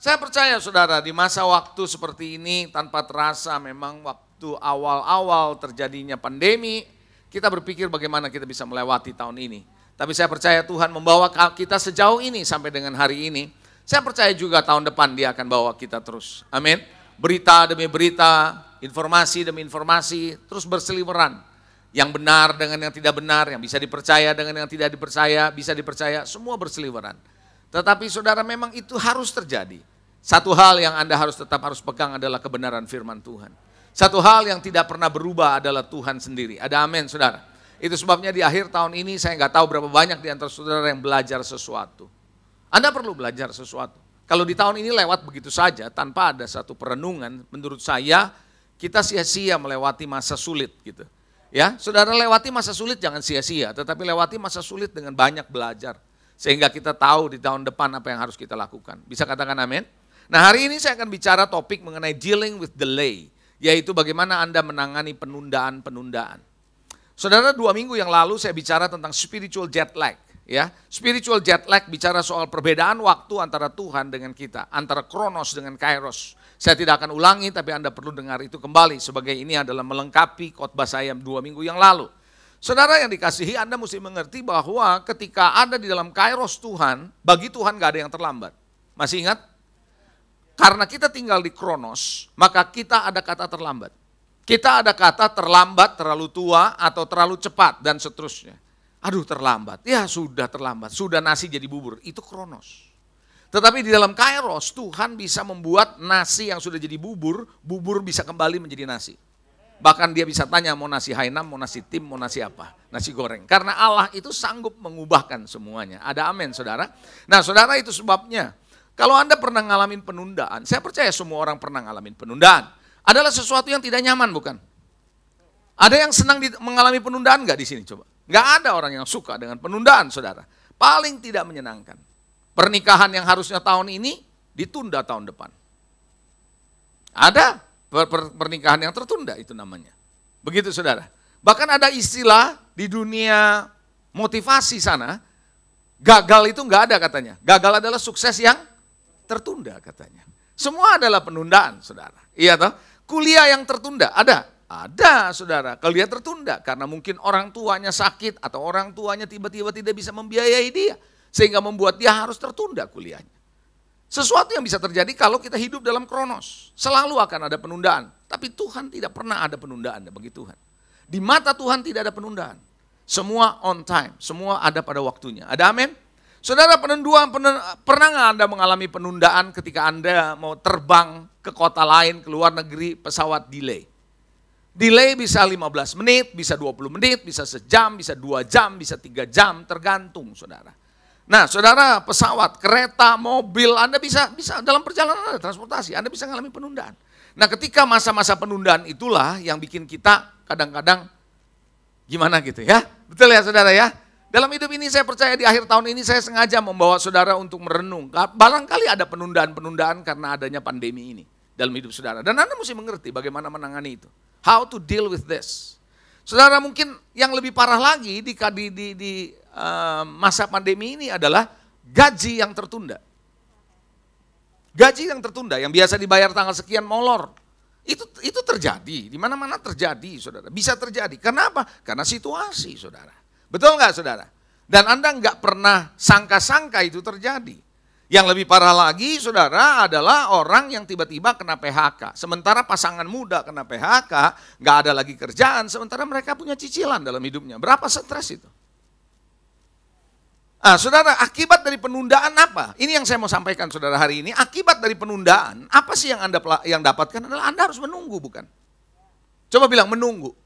Saya percaya saudara di masa waktu seperti ini tanpa terasa memang waktu awal-awal terjadinya pandemi, kita berpikir bagaimana kita bisa melewati tahun ini. Tapi saya percaya Tuhan membawa kita sejauh ini sampai dengan hari ini. Saya percaya juga tahun depan Dia akan bawa kita terus. Amin. Berita demi berita, informasi demi informasi, terus berseliweran. Yang benar dengan yang tidak benar, yang bisa dipercaya dengan yang tidak dipercaya, bisa dipercaya, semua berseliweran. Tetapi saudara memang itu harus terjadi. Satu hal yang Anda tetap harus pegang adalah kebenaran firman Tuhan. Satu hal yang tidak pernah berubah adalah Tuhan sendiri. Ada amin saudara. Itu sebabnya di akhir tahun ini saya nggak tahu berapa banyak di antara saudara yang belajar sesuatu. Anda perlu belajar sesuatu. Kalau di tahun ini lewat begitu saja tanpa ada satu perenungan, menurut saya kita sia-sia melewati masa sulit gitu. Ya, saudara lewati masa sulit jangan sia-sia, tetapi lewati masa sulit dengan banyak belajar. Sehingga kita tahu di tahun depan apa yang harus kita lakukan. Bisa katakan amin? Nah hari ini saya akan bicara topik mengenai dealing with delay. Yaitu bagaimana Anda menangani penundaan-penundaan. Saudara 2 minggu yang lalu saya bicara tentang spiritual jet lag. Ya, spiritual jet lag bicara soal perbedaan waktu antara Tuhan dengan kita. Antara Kronos dengan Kairos. Saya tidak akan ulangi tapi Anda perlu dengar itu kembali. Sebagai ini adalah melengkapi khotbah saya 2 minggu yang lalu. Saudara yang dikasihi, Anda mesti mengerti bahwa ketika ada di dalam Kairos Tuhan, bagi Tuhan gak ada yang terlambat. Masih ingat? Karena kita tinggal di Kronos, maka kita ada kata terlambat. Kita ada kata terlambat, terlalu tua, atau terlalu cepat, dan seterusnya. Aduh terlambat, ya sudah terlambat, sudah nasi jadi bubur, itu Kronos. Tetapi di dalam Kairos, Tuhan bisa membuat nasi yang sudah jadi bubur, bubur bisa kembali menjadi nasi. Bahkan dia bisa tanya mau nasi Hainam, mau nasi tim, mau nasi apa? Nasi goreng. Karena Allah itu sanggup mengubahkan semuanya. Ada amin saudara. Nah saudara itu sebabnya. Kalau Anda pernah ngalamin penundaan, saya percaya semua orang pernah ngalamin penundaan. Adalah sesuatu yang tidak nyaman bukan? Ada yang senang mengalami penundaan nggak di sini coba? Nggak ada orang yang suka dengan penundaan saudara. Paling tidak menyenangkan. Pernikahan yang harusnya tahun ini ditunda tahun depan. Ada pernikahan yang tertunda itu namanya. Begitu saudara. Bahkan ada istilah di dunia motivasi sana, gagal itu nggak ada katanya. Gagal adalah sukses yang tertunda katanya. Semua adalah penundaan saudara. Iya toh? Kuliah yang tertunda ada? Ada saudara. Kuliah tertunda karena mungkin orang tuanya sakit atau orang tuanya tiba-tiba tidak bisa membiayai dia. Sehingga membuat dia harus tertunda kuliahnya. Sesuatu yang bisa terjadi kalau kita hidup dalam Kronos. Selalu akan ada penundaan. Tapi Tuhan tidak pernah ada penundaan bagi Tuhan. Di mata Tuhan tidak ada penundaan. Semua on time. Semua ada pada waktunya. Ada amin? Saudara pernah nggak Anda mengalami penundaan ketika Anda mau terbang ke kota lain, ke luar negeri, pesawat delay? Delay bisa 15 menit, bisa 20 menit, bisa sejam, bisa 2 jam, bisa 3 jam, tergantung saudara. Nah saudara pesawat, kereta, mobil, Anda bisa dalam perjalanan ada transportasi, Anda bisa mengalami penundaan. Nah ketika masa-masa penundaan itulah yang bikin kita kadang-kadang gimana gitu ya. Betul ya saudara ya? Dalam hidup ini saya percaya di akhir tahun ini saya sengaja membawa saudara untuk merenung. Barangkali ada penundaan-penundaan karena adanya pandemi ini dalam hidup saudara. Dan Anda mesti mengerti bagaimana menangani itu. How to deal with this. Saudara mungkin yang lebih parah lagi di masa pandemi ini adalah gaji yang tertunda. Gaji yang tertunda yang biasa dibayar tanggal sekian molor. Itu terjadi, di mana-mana terjadi saudara. Bisa terjadi. Kenapa? Karena situasi saudara. Betul nggak saudara? Dan Anda nggak pernah sangka-sangka itu terjadi. Yang lebih parah lagi saudara adalah orang yang tiba-tiba kena PHK. Sementara pasangan muda kena PHK, nggak ada lagi kerjaan. Sementara mereka punya cicilan dalam hidupnya. Berapa stres itu? Saudara, akibat dari penundaan apa? Ini yang saya mau sampaikan saudara hari ini. Akibat dari penundaan, apa sih yang Anda dapatkan adalah Anda harus menunggu bukan? Coba bilang menunggu.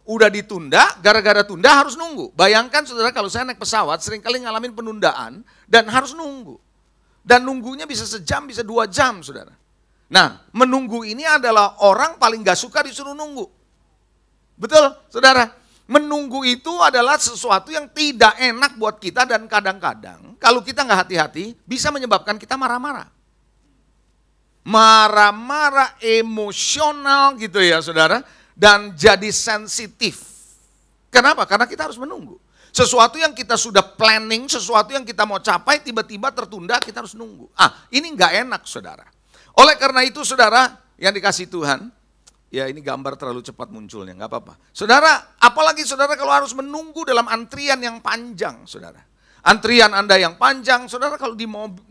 Udah ditunda, gara-gara tunda harus nunggu. Bayangkan saudara kalau saya naik pesawat seringkali ngalamin penundaan dan harus nunggu. Dan nunggunya bisa sejam, bisa 2 jam saudara. Nah menunggu ini adalah orang paling gak suka disuruh nunggu. Betul saudara? Menunggu itu adalah sesuatu yang tidak enak buat kita dan kadang-kadang kalau kita gak hati-hati bisa menyebabkan kita marah-marah. Marah-marah emosional gitu ya saudara. Dan jadi sensitif. Kenapa? Karena kita harus menunggu. Sesuatu yang kita sudah planning, sesuatu yang kita mau capai, tiba-tiba tertunda, kita harus nunggu. Ini nggak enak, saudara. Oleh karena itu, saudara, yang dikasih Tuhan, ya ini gambar terlalu cepat munculnya, nggak apa-apa. Saudara, apalagi saudara kalau harus menunggu dalam antrian yang panjang, saudara. Antrian Anda yang panjang, saudara kalau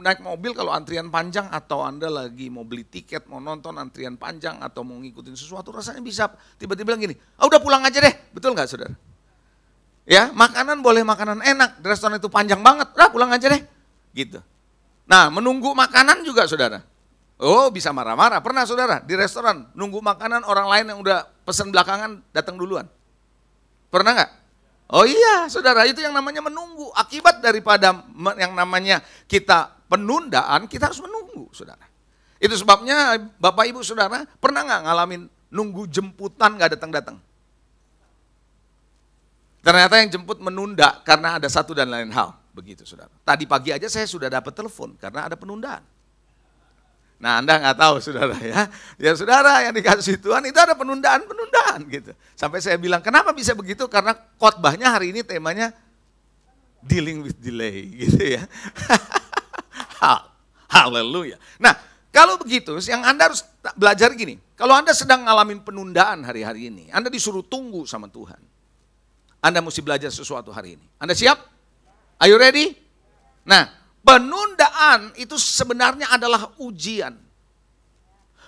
naik mobil kalau antrian panjang atau Anda lagi mau beli tiket, mau nonton antrian panjang atau mau ngikutin sesuatu, rasanya bisa tiba-tiba bilang gini, udah pulang aja deh, betul nggak saudara? Ya, makanan boleh makanan enak, di restoran itu panjang banget, udah pulang aja deh, gitu. Nah, menunggu makanan juga saudara, bisa marah-marah, pernah saudara di restoran nunggu makanan orang lain yang udah pesan belakangan datang duluan, pernah nggak? Oh iya saudara, itu yang namanya menunggu. Akibat daripada yang namanya kita penundaan, kita harus menunggu saudara. Itu sebabnya Bapak Ibu Saudara pernah nggak ngalamin nunggu jemputan nggak datang-datang? Ternyata yang jemput menunda karena ada satu dan lain hal. Begitu saudara. Tadi pagi aja saya sudah dapat telepon karena ada penundaan. Nah Anda nggak tahu saudara ya. Ya saudara yang dikasih Tuhan itu ada penundaan gitu. Sampai saya bilang kenapa bisa begitu? Karena khotbahnya hari ini temanya dealing with delay gitu ya. Haleluya. Nah kalau begitu yang Anda harus belajar gini. Kalau Anda sedang ngalamin penundaan hari-hari ini. Anda disuruh tunggu sama Tuhan. Anda mesti belajar sesuatu hari ini. Anda siap? Are you ready? Nah, penundaan itu sebenarnya adalah ujian.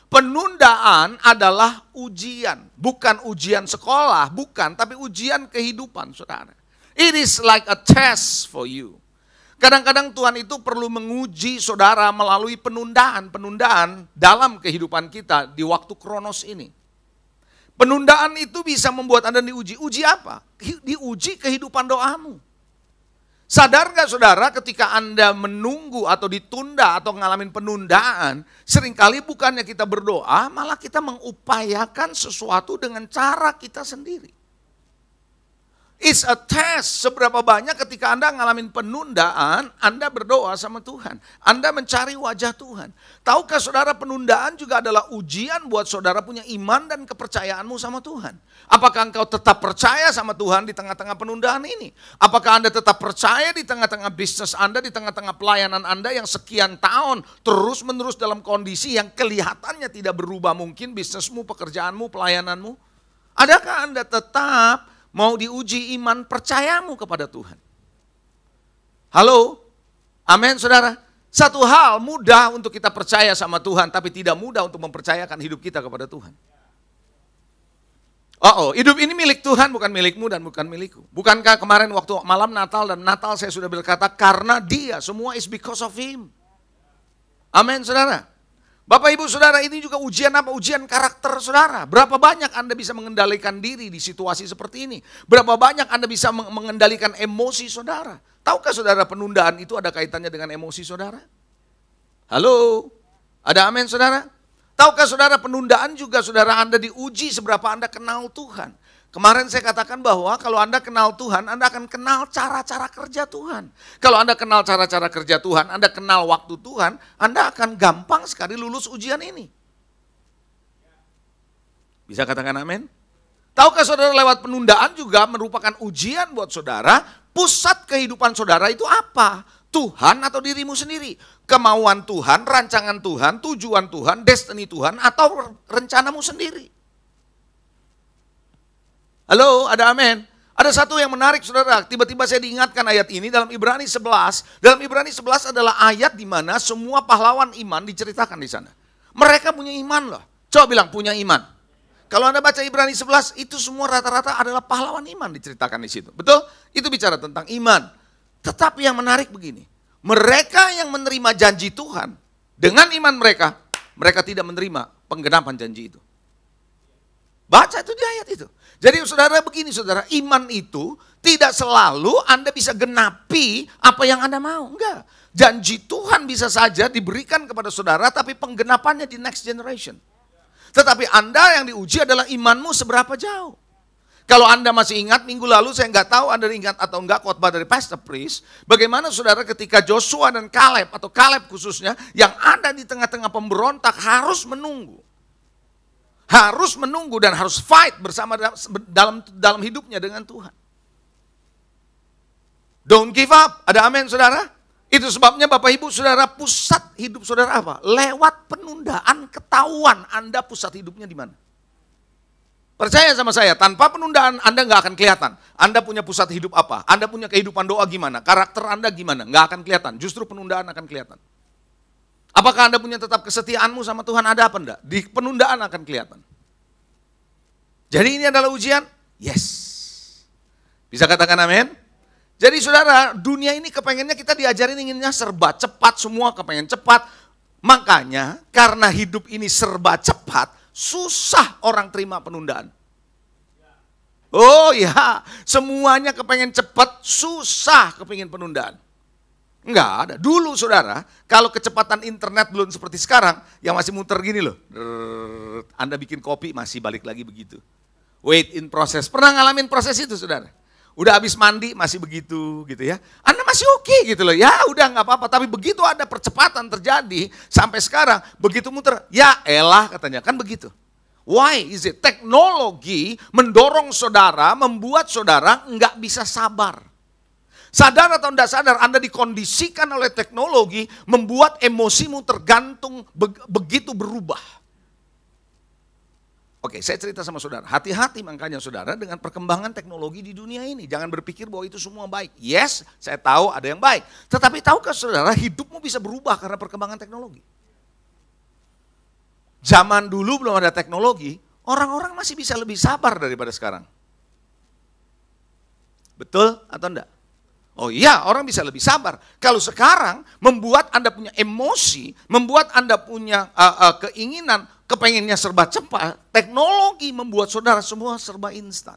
Penundaan adalah ujian. Bukan ujian sekolah, bukan. Tapi ujian kehidupan, saudara. It is like a test for you. Kadang-kadang Tuhan itu perlu menguji saudara melalui penundaan dalam kehidupan kita di waktu kronos ini. Penundaan itu bisa membuat Anda diuji. Uji apa? Diuji kehidupan doamu. Sadar gak saudara ketika Anda menunggu atau ditunda atau ngalamin penundaan, seringkali bukannya kita berdoa, malah kita mengupayakan sesuatu dengan cara kita sendiri. It's a test. Seberapa banyak ketika Anda ngalamin penundaan, Anda berdoa sama Tuhan. Anda mencari wajah Tuhan. Tahukah saudara penundaan juga adalah ujian buat saudara punya iman dan kepercayaanmu sama Tuhan. Apakah engkau tetap percaya sama Tuhan di tengah-tengah penundaan ini? Apakah Anda tetap percaya di tengah-tengah bisnis Anda, di tengah-tengah pelayanan Anda yang sekian tahun terus-menerus dalam kondisi yang kelihatannya tidak berubah mungkin bisnismu, pekerjaanmu, pelayananmu? Adakah Anda tetap mau diuji iman percayamu kepada Tuhan? Halo? Amin saudara. Satu hal mudah untuk kita percaya sama Tuhan, tapi tidak mudah untuk mempercayakan hidup kita kepada Tuhan. Hidup ini milik Tuhan, bukan milikmu dan bukan milikku. Bukankah kemarin waktu malam Natal dan Natal saya sudah berkata, karena Dia, semua is because of Him. Amin saudara. Bapak Ibu Saudara, ini juga ujian apa? Ujian karakter saudara. Berapa banyak Anda bisa mengendalikan diri di situasi seperti ini? Berapa banyak Anda bisa mengendalikan emosi saudara? Tahukah saudara penundaan itu ada kaitannya dengan emosi saudara? Halo? Ada amin saudara? Tahukah saudara penundaan juga saudara Anda diuji seberapa Anda kenal Tuhan? Kemarin saya katakan bahwa kalau Anda kenal Tuhan, Anda akan kenal cara-cara kerja Tuhan. Kalau Anda kenal cara-cara kerja Tuhan, Anda kenal waktu Tuhan, Anda akan gampang sekali lulus ujian ini. Bisa katakan amin? Tahukah saudara lewat penundaan juga merupakan ujian buat saudara, pusat kehidupan saudara itu apa? Tuhan atau dirimu sendiri? Kemauan Tuhan, rancangan Tuhan, tujuan Tuhan, destiny Tuhan, atau rencanamu sendiri? Halo, ada amin? Ada satu yang menarik saudara, tiba-tiba saya diingatkan ayat ini dalam Ibrani 11. Dalam Ibrani 11 adalah ayat di mana semua pahlawan iman diceritakan di sana. Mereka punya iman loh. Coba bilang punya iman. Kalau Anda baca Ibrani 11, itu semua rata-rata adalah pahlawan iman diceritakan di situ. Betul? Itu bicara tentang iman. Tetapi yang menarik begini, mereka yang menerima janji Tuhan, dengan iman mereka, mereka tidak menerima penggenapan janji itu. Baca itu di ayat itu. Jadi saudara begini saudara, iman itu tidak selalu Anda bisa genapi apa yang Anda mau. Enggak. Janji Tuhan bisa saja diberikan kepada saudara, tapi penggenapannya di next generation. Tetapi Anda yang diuji adalah imanmu seberapa jauh. Kalau Anda masih ingat minggu lalu, saya nggak tahu Anda ingat atau enggak khotbah dari Pastor Priest, bagaimana saudara ketika Joshua dan Kaleb, atau Kaleb khususnya, yang ada di tengah-tengah pemberontak harus menunggu. Harus menunggu dan harus fight bersama dalam hidupnya dengan Tuhan. Don't give up. Ada amin saudara? Itu sebabnya Bapak Ibu Saudara, pusat hidup saudara apa? Lewat penundaan ketahuan Anda pusat hidupnya di mana. Percaya sama saya, tanpa penundaan Anda nggak akan kelihatan. Anda punya pusat hidup apa? Anda punya kehidupan doa gimana? Karakter Anda gimana? Nggak akan kelihatan. Justru penundaan akan kelihatan. Apakah Anda punya tetap kesetiaanmu sama Tuhan? Ada apa enggak? Di penundaan akan kelihatan. Jadi ini adalah ujian? Yes. Bisa katakan amin? Jadi saudara, dunia ini kepengennya kita diajarin inginnya serba cepat, semua kepengen cepat. Makanya karena hidup ini serba cepat, susah orang terima penundaan. Oh ya, semuanya kepengen cepat, susah kepengen penundaan. Enggak ada. Dulu saudara, kalau kecepatan internet belum seperti sekarang, yang masih muter gini loh. Anda bikin kopi masih balik lagi begitu. Wait in process. Pernah ngalamin proses itu saudara? Udah habis mandi masih begitu gitu ya. Anda masih oke gitu loh. Ya udah nggak apa-apa. Tapi begitu ada percepatan terjadi sampai sekarang. Begitu muter. Ya elah katanya. Kan begitu. Why is it? Teknologi mendorong saudara, membuat saudara nggak bisa sabar. Sadar atau tidak sadar Anda dikondisikan oleh teknologi membuat emosimu tergantung begitu berubah. Oke, saya cerita sama saudara, hati-hati makanya saudara dengan perkembangan teknologi di dunia ini. Jangan berpikir bahwa itu semua baik. Yes, saya tahu ada yang baik. Tetapi tahukah saudara, hidupmu bisa berubah karena perkembangan teknologi. Zaman dulu belum ada teknologi, orang-orang masih bisa lebih sabar daripada sekarang. Betul atau enggak? Oh iya, orang bisa lebih sabar. Kalau sekarang membuat Anda punya emosi, membuat Anda punya keinginan, kepengennya serba cepat, teknologi membuat saudara semua serba instan.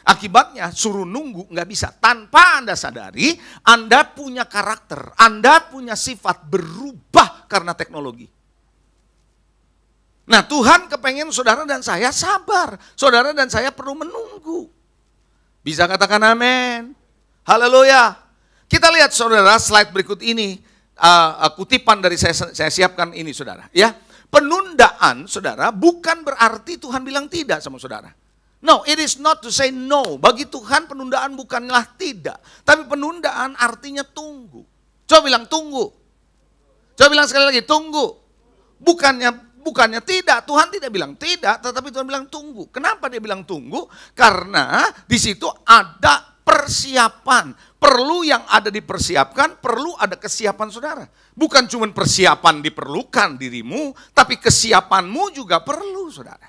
Akibatnya suruh nunggu nggak bisa. Tanpa Anda sadari, Anda punya karakter, Anda punya sifat berubah karena teknologi. Nah Tuhan kepengen saudara dan saya sabar. Saudara dan saya perlu menunggu. Bisa katakan amin. Haleluya. Kita lihat saudara slide berikut ini. Kutipan dari saya siapkan ini saudara. Ya, penundaan saudara bukan berarti Tuhan bilang tidak sama saudara. No, it is not to say no. Bagi Tuhan penundaan bukanlah tidak. Tapi penundaan artinya tunggu. Coba bilang tunggu. Coba bilang sekali lagi tunggu. Bukannya tidak, Tuhan tidak bilang tidak, tetapi Tuhan bilang tunggu. Kenapa dia bilang tunggu? Karena di situ ada persiapan. Perlu yang ada dipersiapkan, perlu ada kesiapan saudara. Bukan cuma persiapan diperlukan dirimu, tapi kesiapanmu juga perlu saudara.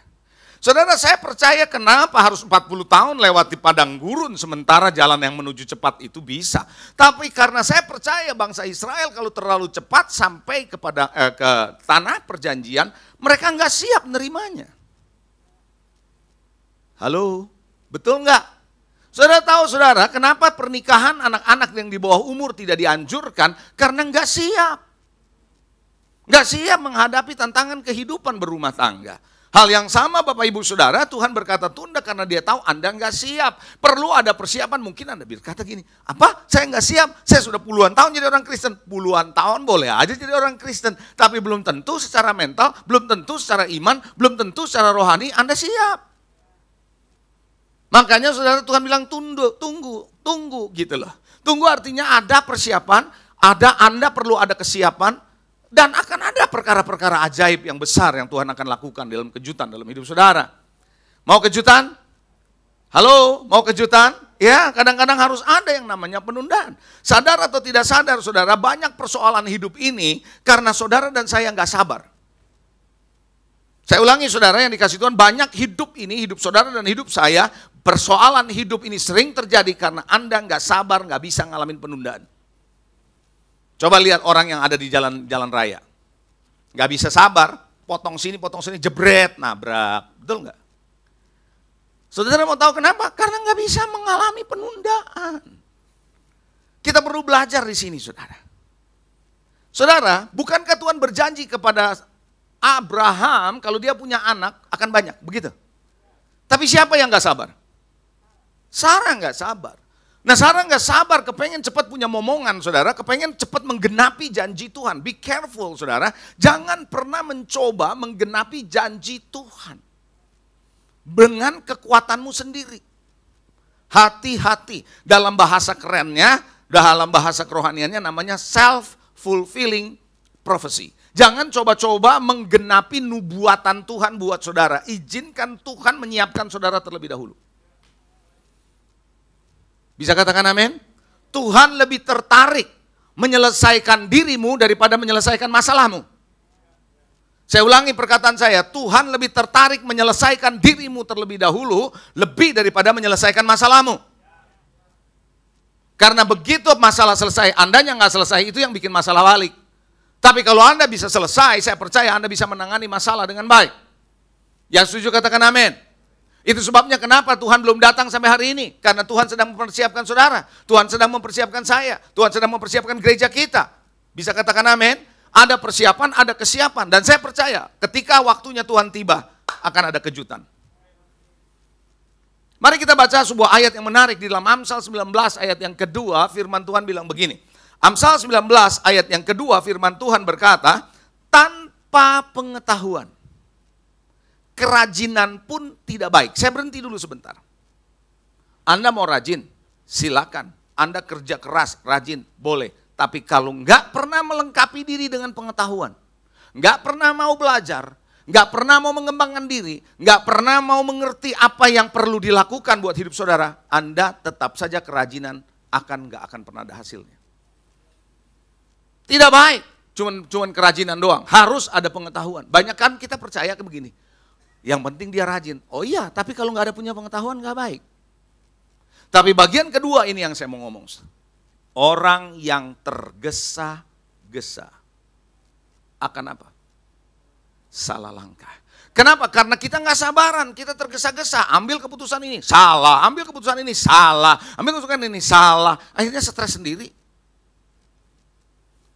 Saudara, saya percaya kenapa harus 40 tahun lewati padang gurun sementara jalan yang menuju cepat itu bisa. Tapi karena saya percaya bangsa Israel kalau terlalu cepat sampai kepada ke tanah perjanjian, mereka nggak siap nerimanya. Halo, betul nggak? Saudara tahu saudara kenapa pernikahan anak-anak yang di bawah umur tidak dianjurkan? Karena nggak siap. Nggak siap menghadapi tantangan kehidupan berumah tangga. Hal yang sama Bapak Ibu Saudara, Tuhan berkata tunda karena dia tahu Anda nggak siap. Perlu ada persiapan, mungkin Anda berkata gini, apa? Saya nggak siap, saya sudah puluhan tahun jadi orang Kristen. Puluhan tahun boleh aja jadi orang Kristen. Tapi belum tentu secara mental, belum tentu secara iman, belum tentu secara rohani Anda siap. Makanya saudara Tuhan bilang tunggu gitu loh. Tunggu artinya ada persiapan, Anda perlu ada kesiapan, dan akan ada perkara-perkara ajaib yang besar yang Tuhan akan lakukan dalam kejutan dalam hidup saudara. Mau kejutan? Halo, mau kejutan? Ya, kadang-kadang harus ada yang namanya penundaan. Sadar atau tidak sadar saudara, banyak persoalan hidup ini karena saudara dan saya nggak sabar. Saya ulangi saudara yang dikasih Tuhan, banyak hidup ini, hidup saudara dan hidup saya, persoalan hidup ini sering terjadi karena Anda nggak sabar, nggak bisa ngalamin penundaan. Coba lihat orang yang ada di jalan raya. Nggak bisa sabar, potong sini, jebret, nabrak. Betul nggak? Saudara mau tahu kenapa? Karena nggak bisa mengalami penundaan. Kita perlu belajar di sini saudara. Saudara, bukankah Tuhan berjanji kepada Abraham kalau dia punya anak akan banyak, begitu? Tapi siapa yang nggak sabar? Sarah nggak sabar. Nah Sarah nggak sabar, kepengen cepat punya momongan saudara, kepengen cepat menggenapi janji Tuhan. Be careful saudara, jangan pernah mencoba menggenapi janji Tuhan dengan kekuatanmu sendiri. Hati-hati, dalam bahasa kerennya, Dalam bahasa kerohaniannya namanya self-fulfilling prophecy. Jangan coba-coba menggenapi nubuatan Tuhan buat saudara. Izinkan Tuhan menyiapkan saudara terlebih dahulu. Bisa katakan amin? Tuhan lebih tertarik menyelesaikan dirimu daripada menyelesaikan masalahmu. Saya ulangi perkataan saya, Tuhan lebih tertarik menyelesaikan dirimu terlebih dahulu, lebih daripada menyelesaikan masalahmu. Karena begitu masalah selesai, Andanya nggak selesai, itu yang bikin masalah balik. Tapi kalau Anda bisa selesai, saya percaya Anda bisa menangani masalah dengan baik. Yang setuju katakan amin. Itu sebabnya kenapa Tuhan belum datang sampai hari ini. Karena Tuhan sedang mempersiapkan saudara. Tuhan sedang mempersiapkan saya. Tuhan sedang mempersiapkan gereja kita. Bisa katakan amin. Ada persiapan, ada kesiapan. Dan saya percaya ketika waktunya Tuhan tiba, akan ada kejutan. Mari kita baca sebuah ayat yang menarik di dalam Amsal 19 ayat yang kedua. Firman Tuhan bilang begini. Amsal 19 ayat yang kedua firman Tuhan berkata, tanpa pengetahuan, kerajinan pun tidak baik. Saya berhenti dulu sebentar. Anda mau rajin, silakan. Anda kerja keras, rajin, boleh. Tapi kalau nggak pernah melengkapi diri dengan pengetahuan, nggak pernah mau belajar, nggak pernah mau mengembangkan diri, nggak pernah mau mengerti apa yang perlu dilakukan buat hidup saudara, Anda tetap saja kerajinan nggak akan pernah ada hasilnya. Tidak baik, cuman kerajinan doang. Harus ada pengetahuan. Banyak kan kita percaya ke begini, yang penting dia rajin. Oh iya, tapi kalau nggak ada punya pengetahuan nggak baik. Tapi bagian kedua ini yang saya mau ngomong. Orang yang tergesa-gesa akan apa? Salah langkah. Kenapa? Karena kita nggak sabaran, kita tergesa-gesa. Ambil keputusan ini, salah. Ambil keputusan ini, salah. Ambil keputusan ini, salah. Akhirnya stres sendiri.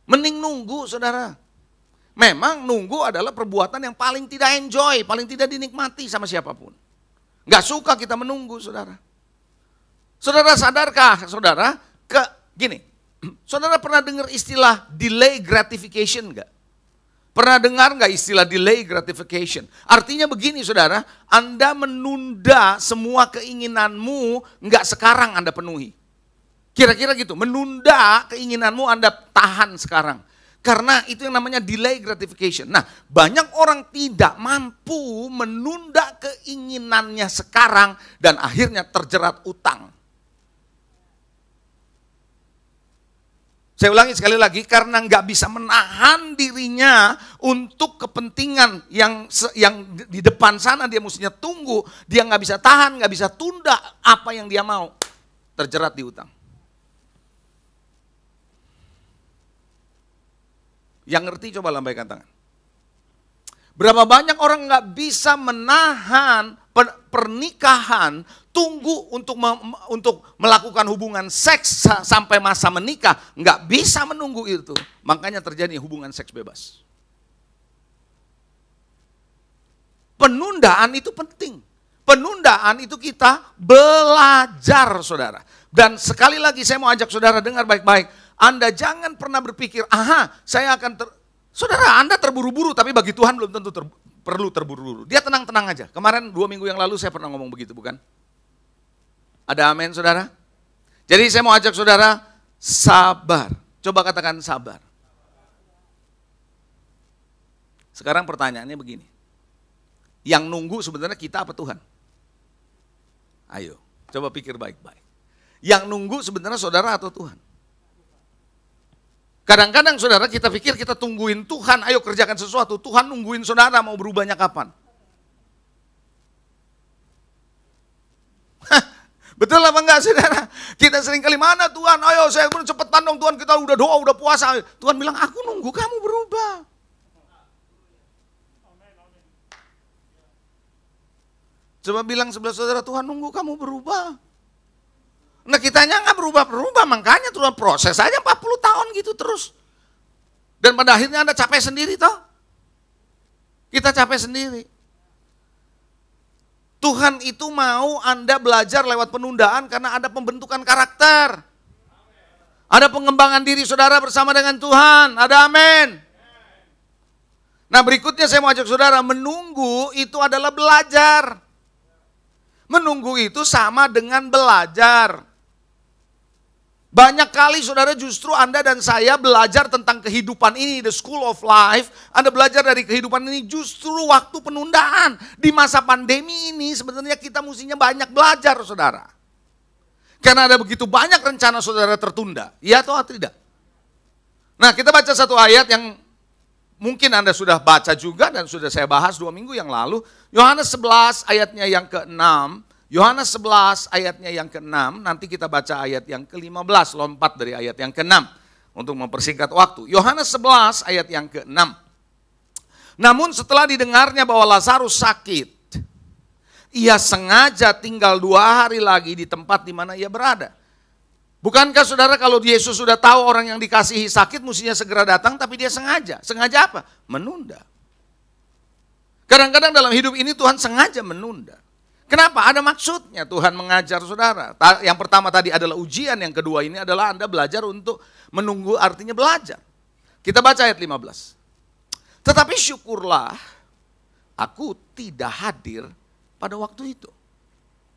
Mending nunggu, saudara. Memang nunggu adalah perbuatan yang paling tidak enjoy, paling tidak dinikmati sama siapapun. Nggak suka kita menunggu, saudara. Saudara sadarkah, saudara? Gini, saudara pernah dengar istilah delay gratification enggak? Pernah dengar enggak istilah delay gratification? Artinya begini saudara, Anda menunda semua keinginanmu enggak sekarang Anda penuhi. Kira-kira gitu, menunda keinginanmu Anda tahan sekarang. Karena itu yang namanya delay gratification. Nah, banyak orang tidak mampu menunda keinginannya sekarang dan akhirnya terjerat utang. Saya ulangi sekali lagi, karena nggak bisa menahan dirinya untuk kepentingan yang di depan sana dia mestinya tunggu, dia nggak bisa tahan, nggak bisa tunda apa yang dia mau, terjerat di utang. Yang ngerti coba lambaikan tangan. Berapa banyak orang nggak bisa menahan pernikahan, tunggu untuk melakukan hubungan seks sampai masa menikah, nggak bisa menunggu itu. Makanya terjadi hubungan seks bebas. Penundaan itu penting. Penundaan itu kita belajar, saudara. Dan sekali lagi saya mau ajak saudara dengar baik-baik. Anda jangan pernah berpikir, saya akan saudara, Anda terburu-buru, tapi bagi Tuhan belum tentu perlu terburu-buru. Dia tenang-tenang aja. Kemarin 2 minggu yang lalu saya pernah ngomong begitu, bukan? Ada amin, saudara? Jadi saya mau ajak saudara sabar. Coba katakan sabar. Sekarang pertanyaannya begini. Yang nunggu sebenarnya kita apa Tuhan? Ayo, coba pikir baik-baik. Yang nunggu sebenarnya saudara atau Tuhan? Kadang-kadang saudara kita pikir kita tungguin Tuhan, ayo kerjakan sesuatu. Tuhan nungguin saudara mau berubahnya kapan? Betul apa enggak saudara? Kita sering kali mana Tuhan, ayo saya cepetan dong Tuhan, kita udah doa, udah puasa. Tuhan bilang aku nunggu kamu berubah. Coba bilang sebelah saudara, Tuhan nunggu kamu berubah. Nah kitanya nggak berubah-berubah, makanya Tuhan proses aja 40 tahun gitu terus. Dan pada akhirnya Anda capek sendiri toh. Kita capek sendiri. Tuhan itu mau Anda belajar lewat penundaan karena ada pembentukan karakter. Ada pengembangan diri saudara bersama dengan Tuhan, ada amin. Nah berikutnya saya mau ajak saudara, menunggu itu adalah belajar. Menunggu itu sama dengan belajar. Banyak kali saudara justru Anda dan saya belajar tentang kehidupan ini, the school of life. Anda belajar dari kehidupan ini justru waktu penundaan. Di masa pandemi ini sebenarnya kita mestinya banyak belajar saudara. Karena ada begitu banyak rencana saudara tertunda. Iya atau tidak? Nah kita baca satu ayat yang mungkin Anda sudah baca juga dan sudah saya bahas 2 minggu yang lalu. Yohanes 11 ayatnya yang ke-6. Yohanes 11 ayatnya yang ke-6, nanti kita baca ayat yang ke-15, lompat dari ayat yang ke-6 untuk mempersingkat waktu. Yohanes 11 ayat yang ke-6. Namun setelah didengarnya bahwa Lazarus sakit, ia sengaja tinggal 2 hari lagi di tempat di mana ia berada. Bukankah saudara kalau Yesus sudah tahu orang yang dikasihi sakit mestinya segera datang, tapi dia sengaja. Sengaja apa? Menunda. Kadang-kadang dalam hidup ini Tuhan sengaja menunda. Kenapa? Ada maksudnya Tuhan mengajar saudara. Yang pertama tadi adalah ujian, yang kedua ini adalah Anda belajar untuk menunggu, artinya belajar. Kita baca ayat 15. Tetapi syukurlah aku tidak hadir pada waktu itu.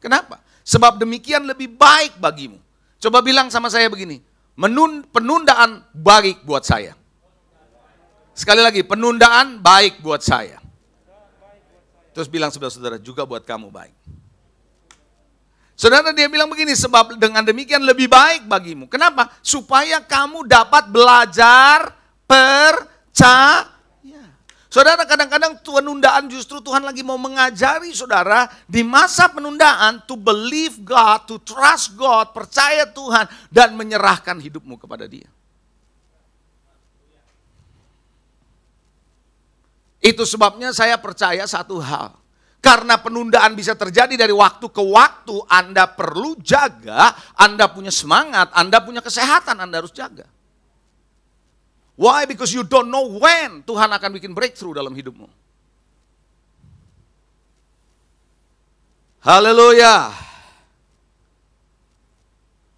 Kenapa? Sebab demikian lebih baik bagimu. Coba bilang sama saya begini, penundaan baik buat saya. Sekali lagi, penundaan baik buat saya. Terus bilang saudara-saudara, juga buat kamu baik. Saudara dia bilang begini, sebab dengan demikian lebih baik bagimu. Kenapa? Supaya kamu dapat belajar percaya. Saudara kadang-kadang penundaan justru Tuhan lagi mau mengajari saudara di masa penundaan to believe God, to trust God, percaya Tuhan dan menyerahkan hidupmu kepada Dia. Itu sebabnya saya percaya satu hal. Karena penundaan bisa terjadi dari waktu ke waktu, Anda perlu jaga, Anda punya semangat, Anda punya kesehatan, Anda harus jaga. Why? Because you don't know when Tuhan akan bikin breakthrough dalam hidupmu. Haleluya.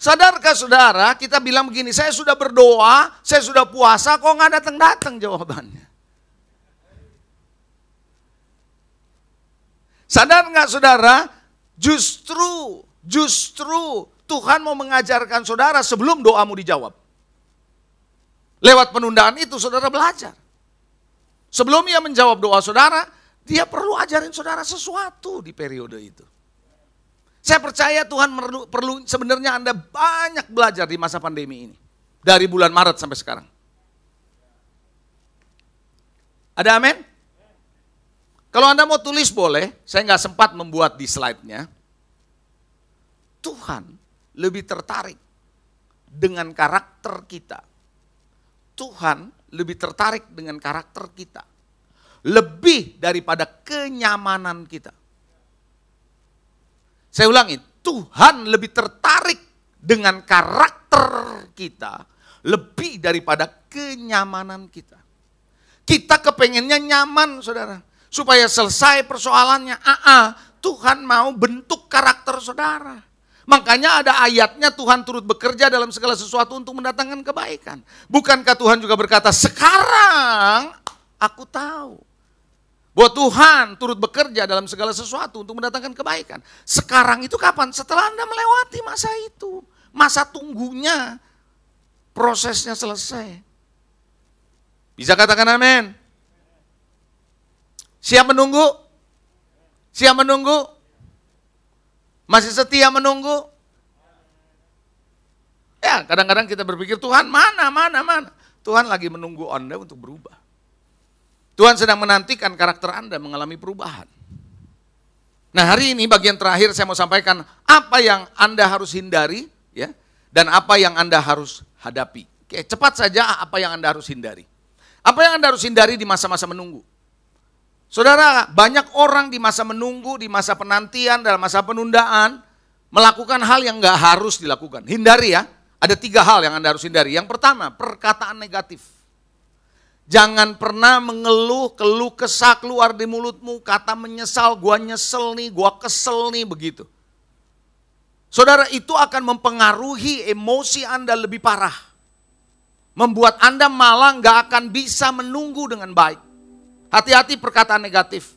Sadarkah saudara, kita bilang begini, saya sudah berdoa, saya sudah puasa, kok nggak datang-datang jawabannya. Sadar nggak saudara, justru Tuhan mau mengajarkan saudara sebelum doamu dijawab. Lewat penundaan itu saudara belajar. Sebelum ia menjawab doa saudara, dia perlu ajarin saudara sesuatu di periode itu. Saya percaya Tuhan perlu sebenarnya Anda banyak belajar di masa pandemi ini. Dari bulan Maret sampai sekarang. Ada amin? Kalau Anda mau tulis boleh, saya nggak sempat membuat di slide-nya. Tuhan lebih tertarik dengan karakter kita. Tuhan lebih tertarik dengan karakter kita. Lebih daripada kenyamanan kita. Saya ulangi, Tuhan lebih tertarik dengan karakter kita. Lebih daripada kenyamanan kita. Kita kepengennya nyaman saudara. Supaya selesai persoalannya. Tuhan mau bentuk karakter saudara. Makanya ada ayatnya Tuhan turut bekerja dalam segala sesuatu untuk mendatangkan kebaikan. Bukankah Tuhan juga berkata, sekarang aku tahu bahwa Tuhan turut bekerja dalam segala sesuatu untuk mendatangkan kebaikan. Sekarang itu kapan? Setelah Anda melewati masa itu. Masa tunggunya, prosesnya selesai. Bisa katakan amin? Siap menunggu? Siap menunggu? Masih setia menunggu? Ya, kadang-kadang kita berpikir, Tuhan mana? Tuhan lagi menunggu Anda untuk berubah. Tuhan sedang menantikan karakter Anda mengalami perubahan. Nah, hari ini bagian terakhir saya mau sampaikan apa yang Anda harus hindari ya, dan apa yang Anda harus hadapi. Oke, cepat saja apa yang Anda harus hindari. Apa yang Anda harus hindari di masa-masa menunggu? Saudara, banyak orang di masa menunggu, di masa penantian, dalam masa penundaan, melakukan hal yang gak harus dilakukan. Hindari ya, ada 3 hal yang Anda harus hindari. Yang pertama, perkataan negatif. Jangan pernah mengeluh, keluh kesah keluar di mulutmu, kata menyesal, gua nyesel nih, gua kesel nih, begitu. Saudara, itu akan mempengaruhi emosi Anda lebih parah. Membuat Anda malah gak akan bisa menunggu dengan baik. Hati-hati perkataan negatif.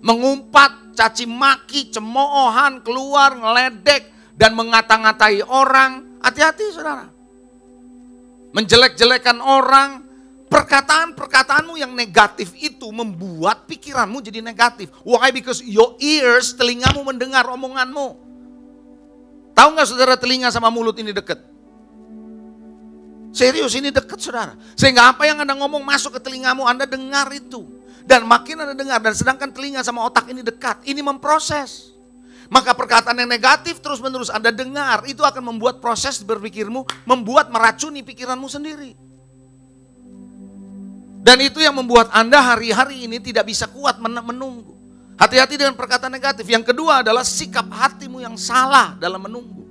Mengumpat, caci maki, cemoohan, keluar, ngeledek, dan mengata-ngatai orang. Hati-hati saudara. Menjelek-jelekan orang, perkataan-perkataanmu yang negatif itu membuat pikiranmu jadi negatif. Why? Because your ears, telingamu mendengar omonganmu. Tahu nggak saudara, telinga sama mulut ini dekat? Serius, ini dekat saudara. Sehingga apa yang Anda ngomong masuk ke telingamu, Anda dengar itu. Dan makin Anda dengar, dan sedangkan telinga sama otak ini dekat, ini memproses. Maka perkataan yang negatif terus-menerus Anda dengar, itu akan membuat proses berpikirmu, membuat meracuni pikiranmu sendiri. Dan itu yang membuat Anda hari-hari ini tidak bisa kuat menunggu. Hati-hati dengan perkataan negatif. Yang kedua adalah sikap hatimu yang salah dalam menunggu.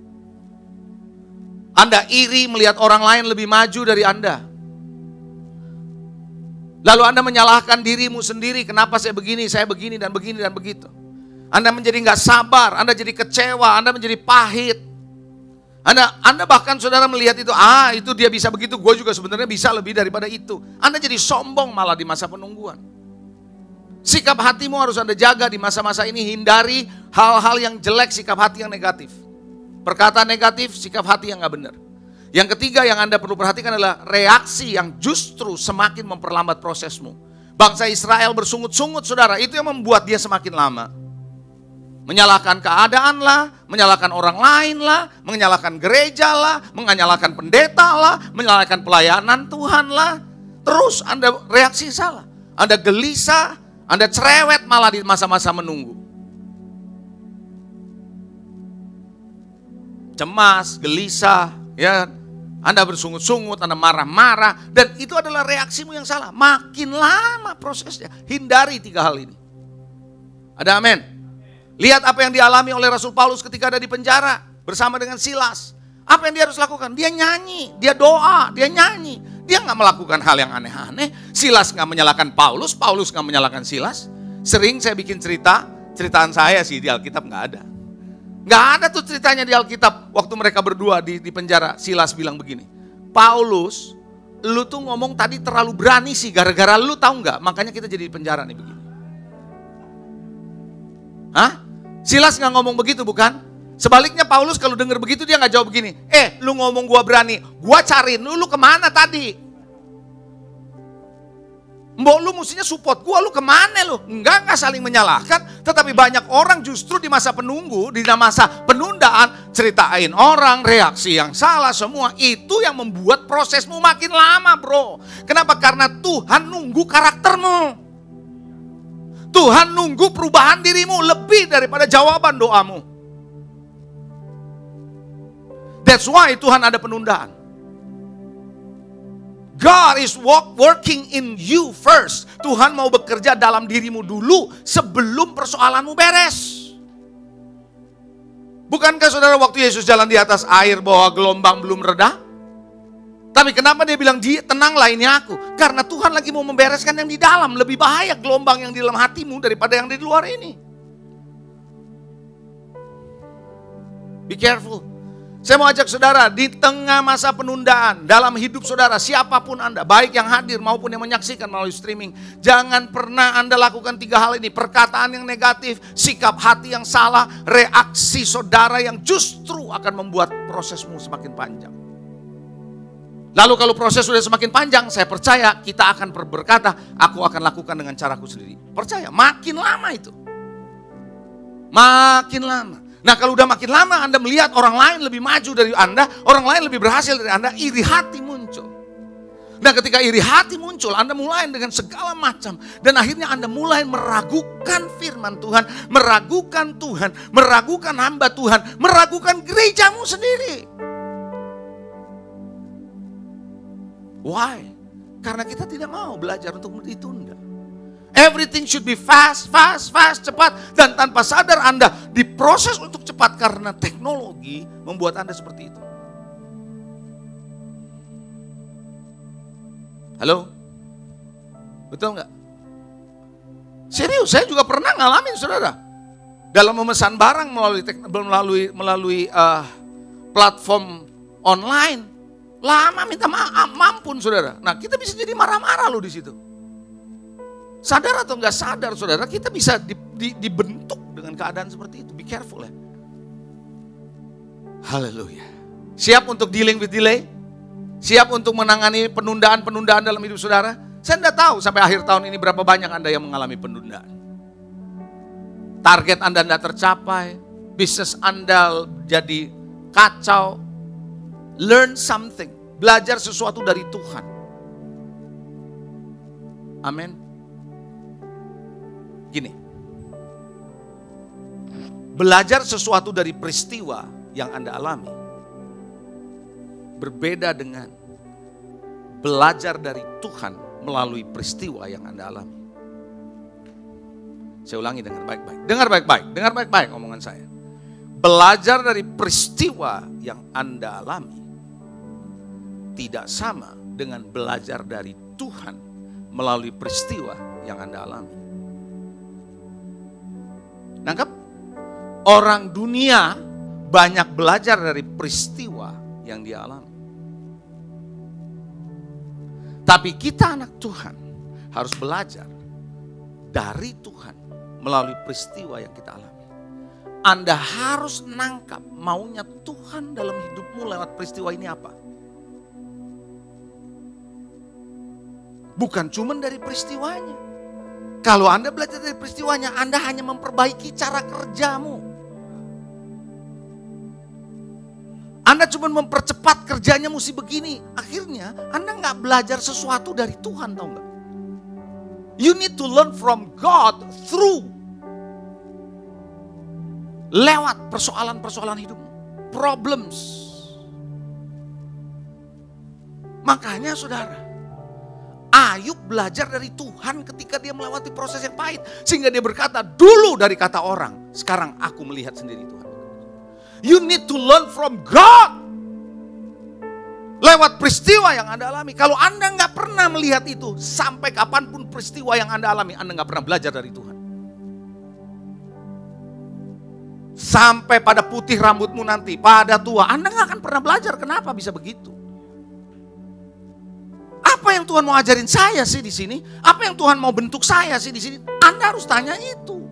Anda iri melihat orang lain lebih maju dari Anda. Lalu Anda menyalahkan dirimu sendiri, kenapa saya begini dan begini dan begitu. Anda menjadi nggak sabar, Anda jadi kecewa, Anda menjadi pahit. Anda bahkan saudara melihat itu, itu dia bisa begitu, gue juga sebenarnya bisa lebih daripada itu. Anda jadi sombong malah di masa penungguan. Sikap hatimu harus Anda jaga di masa-masa ini, hindari hal-hal yang jelek, sikap hati yang negatif. Perkataan negatif, sikap hati yang nggak benar. Yang ketiga yang Anda perlu perhatikan adalah reaksi yang justru semakin memperlambat prosesmu. Bangsa Israel bersungut-sungut saudara, itu yang membuat dia semakin lama. Menyalahkan keadaan lah, menyalahkan orang lain lah, menyalahkan gereja lah, menyalahkan pendeta lah, menyalahkan pelayanan Tuhan lah. Terus Anda reaksi salah. Anda gelisah, Anda cerewet malah di masa-masa menunggu. Cemas, gelisah, ya. Anda bersungut-sungut, Anda marah-marah, dan itu adalah reaksimu yang salah. Makin lama prosesnya. Hindari 3 hal ini. Ada amin? Lihat apa yang dialami oleh Rasul Paulus ketika ada di penjara bersama dengan Silas. Apa yang dia harus lakukan? Dia nyanyi, dia doa, dia nyanyi. Dia gak melakukan hal yang aneh-aneh. Silas gak menyalahkan Paulus, Paulus gak menyalahkan Silas. Sering saya bikin ceritaan saya sih di Alkitab gak ada. Gak ada tuh ceritanya di Alkitab waktu mereka berdua di penjara. Silas bilang begini, Paulus, lu tuh ngomong tadi terlalu berani sih, gara-gara lu tahu gak? Makanya kita jadi di penjara nih begini. Hah? Silas gak ngomong begitu bukan? Sebaliknya Paulus kalau dengar begitu dia gak jawab begini, lu ngomong gua berani, gua cariin lu kemana tadi? Mbok lu mestinya support gua, lu kemana lu? Enggak saling menyalahkan, tetapi banyak orang justru di masa penunggu, di masa penundaan, ceritain orang, reaksi yang salah semua, itu yang membuat prosesmu makin lama bro. Kenapa? Karena Tuhan nunggu karaktermu. Tuhan nunggu perubahan dirimu lebih daripada jawaban doamu. That's why Tuhan ada penundaan. God is working in you first. Tuhan mau bekerja dalam dirimu dulu sebelum persoalanmu beres. Bukankah saudara waktu Yesus jalan di atas air bahwa gelombang belum reda? Tapi kenapa dia bilang, tenanglah ini aku? Karena Tuhan lagi mau membereskan yang di dalam. Lebih bahaya gelombang yang di dalam hatimu daripada yang di luar ini. Be careful. Saya mau ajak saudara, di tengah masa penundaan, dalam hidup saudara, siapapun Anda, baik yang hadir maupun yang menyaksikan melalui streaming, jangan pernah Anda lakukan 3 hal ini. Perkataan yang negatif, sikap hati yang salah, reaksi saudara yang justru akan membuat prosesmu semakin panjang. Lalu kalau proses sudah semakin panjang, saya percaya kita akan berkata, aku akan lakukan dengan caraku sendiri. Percaya, makin lama itu. Makin lama. Nah kalau udah makin lama Anda melihat orang lain lebih maju dari Anda, orang lain lebih berhasil dari Anda, iri hati muncul. Nah ketika iri hati muncul, Anda mulai dengan segala macam. Dan akhirnya Anda mulai meragukan firman Tuhan, meragukan Tuhan, meragukan hamba Tuhan, meragukan gerejamu sendiri. Why? Karena kita tidak mau belajar untuk ditunda. Everything should be fast, cepat. Dan tanpa sadar Anda diproses untuk cepat karena teknologi membuat Anda seperti itu. Halo? Betul nggak? Serius, saya juga pernah ngalamin saudara. Dalam memesan barang melalui platform online. Lama minta maaf, mampun saudara. Nah kita bisa jadi marah-marah loh di situ. Sadar atau nggak sadar saudara, kita bisa dibentuk dengan keadaan seperti itu. Be careful ya. Haleluya. Siap untuk dealing with delay? Siap untuk menangani penundaan-penundaan dalam hidup saudara? Saya tidak tahu sampai akhir tahun ini berapa banyak Anda yang mengalami penundaan. Target Anda tidak tercapai, bisnis Anda jadi kacau. Learn something, belajar sesuatu dari Tuhan. Amin. Gini, belajar sesuatu dari peristiwa yang Anda alami berbeda dengan belajar dari Tuhan melalui peristiwa yang Anda alami. Saya ulangi, dengar baik-baik. Dengar baik-baik omongan saya. Belajar dari peristiwa yang Anda alami tidak sama dengan belajar dari Tuhan melalui peristiwa yang Anda alami. Nangkep? Orang dunia banyak belajar dari peristiwa yang dia alami. Tapi kita anak Tuhan harus belajar dari Tuhan melalui peristiwa yang kita alami. Anda harus nangkap maunya Tuhan dalam hidupmu lewat peristiwa ini apa. Bukan cuma dari peristiwanya. Kalau Anda belajar dari peristiwanya, Anda hanya memperbaiki cara kerjamu. Anda cuma mempercepat kerjanya mesti begini. Akhirnya Anda nggak belajar sesuatu dari Tuhan, tahu nggak? You need to learn from God through. Lewat persoalan-persoalan hidupmu. Problems. Makanya saudara, Ayub belajar dari Tuhan ketika dia melewati proses yang pahit. Sehingga dia berkata, dulu dari kata orang, sekarang aku melihat sendiri Tuhan. You need to learn from God. Lewat peristiwa yang Anda alami. Kalau Anda nggak pernah melihat itu, sampai kapanpun peristiwa yang Anda alami, Anda nggak pernah belajar dari Tuhan. Sampai pada putih rambutmu nanti, pada tua, Anda nggak akan pernah belajar kenapa bisa begitu. Apa yang Tuhan mau ajarin saya sih di sini? Apa yang Tuhan mau bentuk saya sih di sini? Anda harus tanya itu.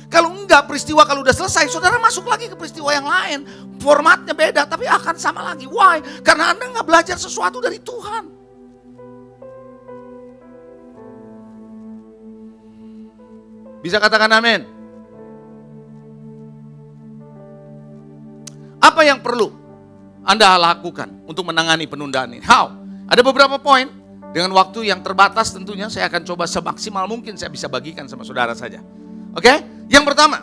Kalau enggak, peristiwa kalau udah selesai, saudara masuk lagi ke peristiwa yang lain. Formatnya beda, tapi akan sama lagi. Why? Karena Anda nggak belajar sesuatu dari Tuhan. Bisa katakan amin? Apa yang perlu Anda lakukan untuk menangani penundaan ini? How? Ada beberapa poin. Dengan waktu yang terbatas tentunya saya akan coba semaksimal mungkin saya bisa bagikan sama saudara saja. Oke? Yang pertama,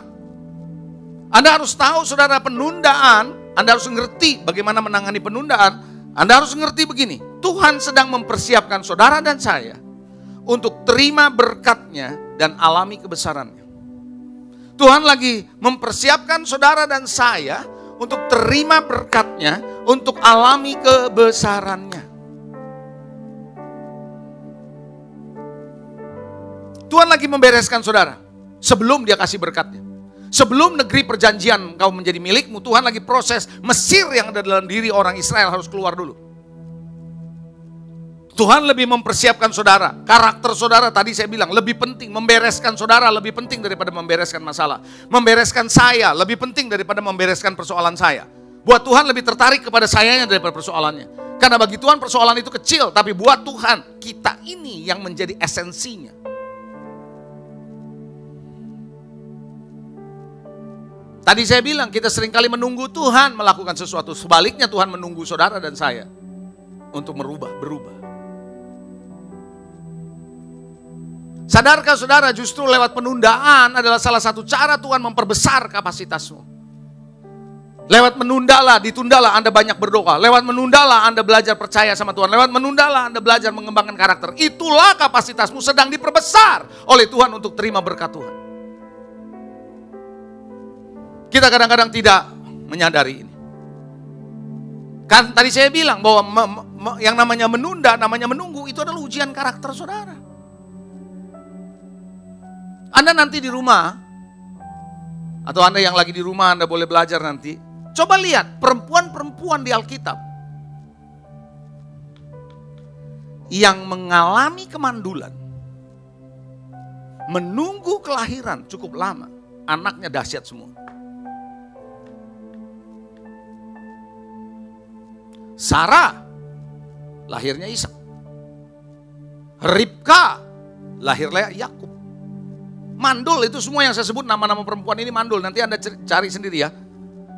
Anda harus tahu saudara penundaan, Anda harus ngerti bagaimana menangani penundaan. Anda harus ngerti begini, Tuhan sedang mempersiapkan saudara dan saya untuk terima berkatnya dan alami kebesarannya. Tuhan lagi mempersiapkan saudara dan saya untuk terima berkatnya, untuk alami kebesarannya. Tuhan lagi membereskan saudara sebelum dia kasih berkatnya. Sebelum negeri perjanjian kau menjadi milikmu, Tuhan lagi proses Mesir yang ada dalam diri orang Israel harus keluar dulu. Tuhan lebih mempersiapkan saudara. Karakter saudara tadi saya bilang lebih penting. Membereskan saudara lebih penting daripada membereskan masalah. Membereskan saya lebih penting daripada membereskan persoalan saya. Buat Tuhan lebih tertarik kepada sayanya daripada persoalannya. Karena bagi Tuhan persoalan itu kecil. Tapi buat Tuhan kita ini yang menjadi esensinya. Tadi saya bilang kita seringkali menunggu Tuhan melakukan sesuatu. Sebaliknya Tuhan menunggu saudara dan saya untuk berubah. Sadarkah saudara justru lewat penundaan adalah salah satu cara Tuhan memperbesar kapasitasmu. Lewat menundalah, ditundalah Anda banyak berdoa. Lewat menundalah Anda belajar percaya sama Tuhan. Lewat menundalah Anda belajar mengembangkan karakter. Itulah kapasitasmu sedang diperbesar oleh Tuhan untuk terima berkat Tuhan. Kita kadang-kadang tidak menyadari ini. Kan tadi saya bilang bahwa yang namanya menunda, namanya menunggu, itu adalah ujian karakter saudara. Anda nanti di rumah, atau Anda yang lagi di rumah, Anda boleh belajar nanti. Coba lihat perempuan-perempuan di Alkitab yang mengalami kemandulan, menunggu kelahiran cukup lama, anaknya dahsyat semua. Sarah, lahirnya Ishak. Ribka, lahirnya Yakub. Mandul, itu semua yang saya sebut nama-nama perempuan ini mandul. Nanti Anda cari sendiri ya.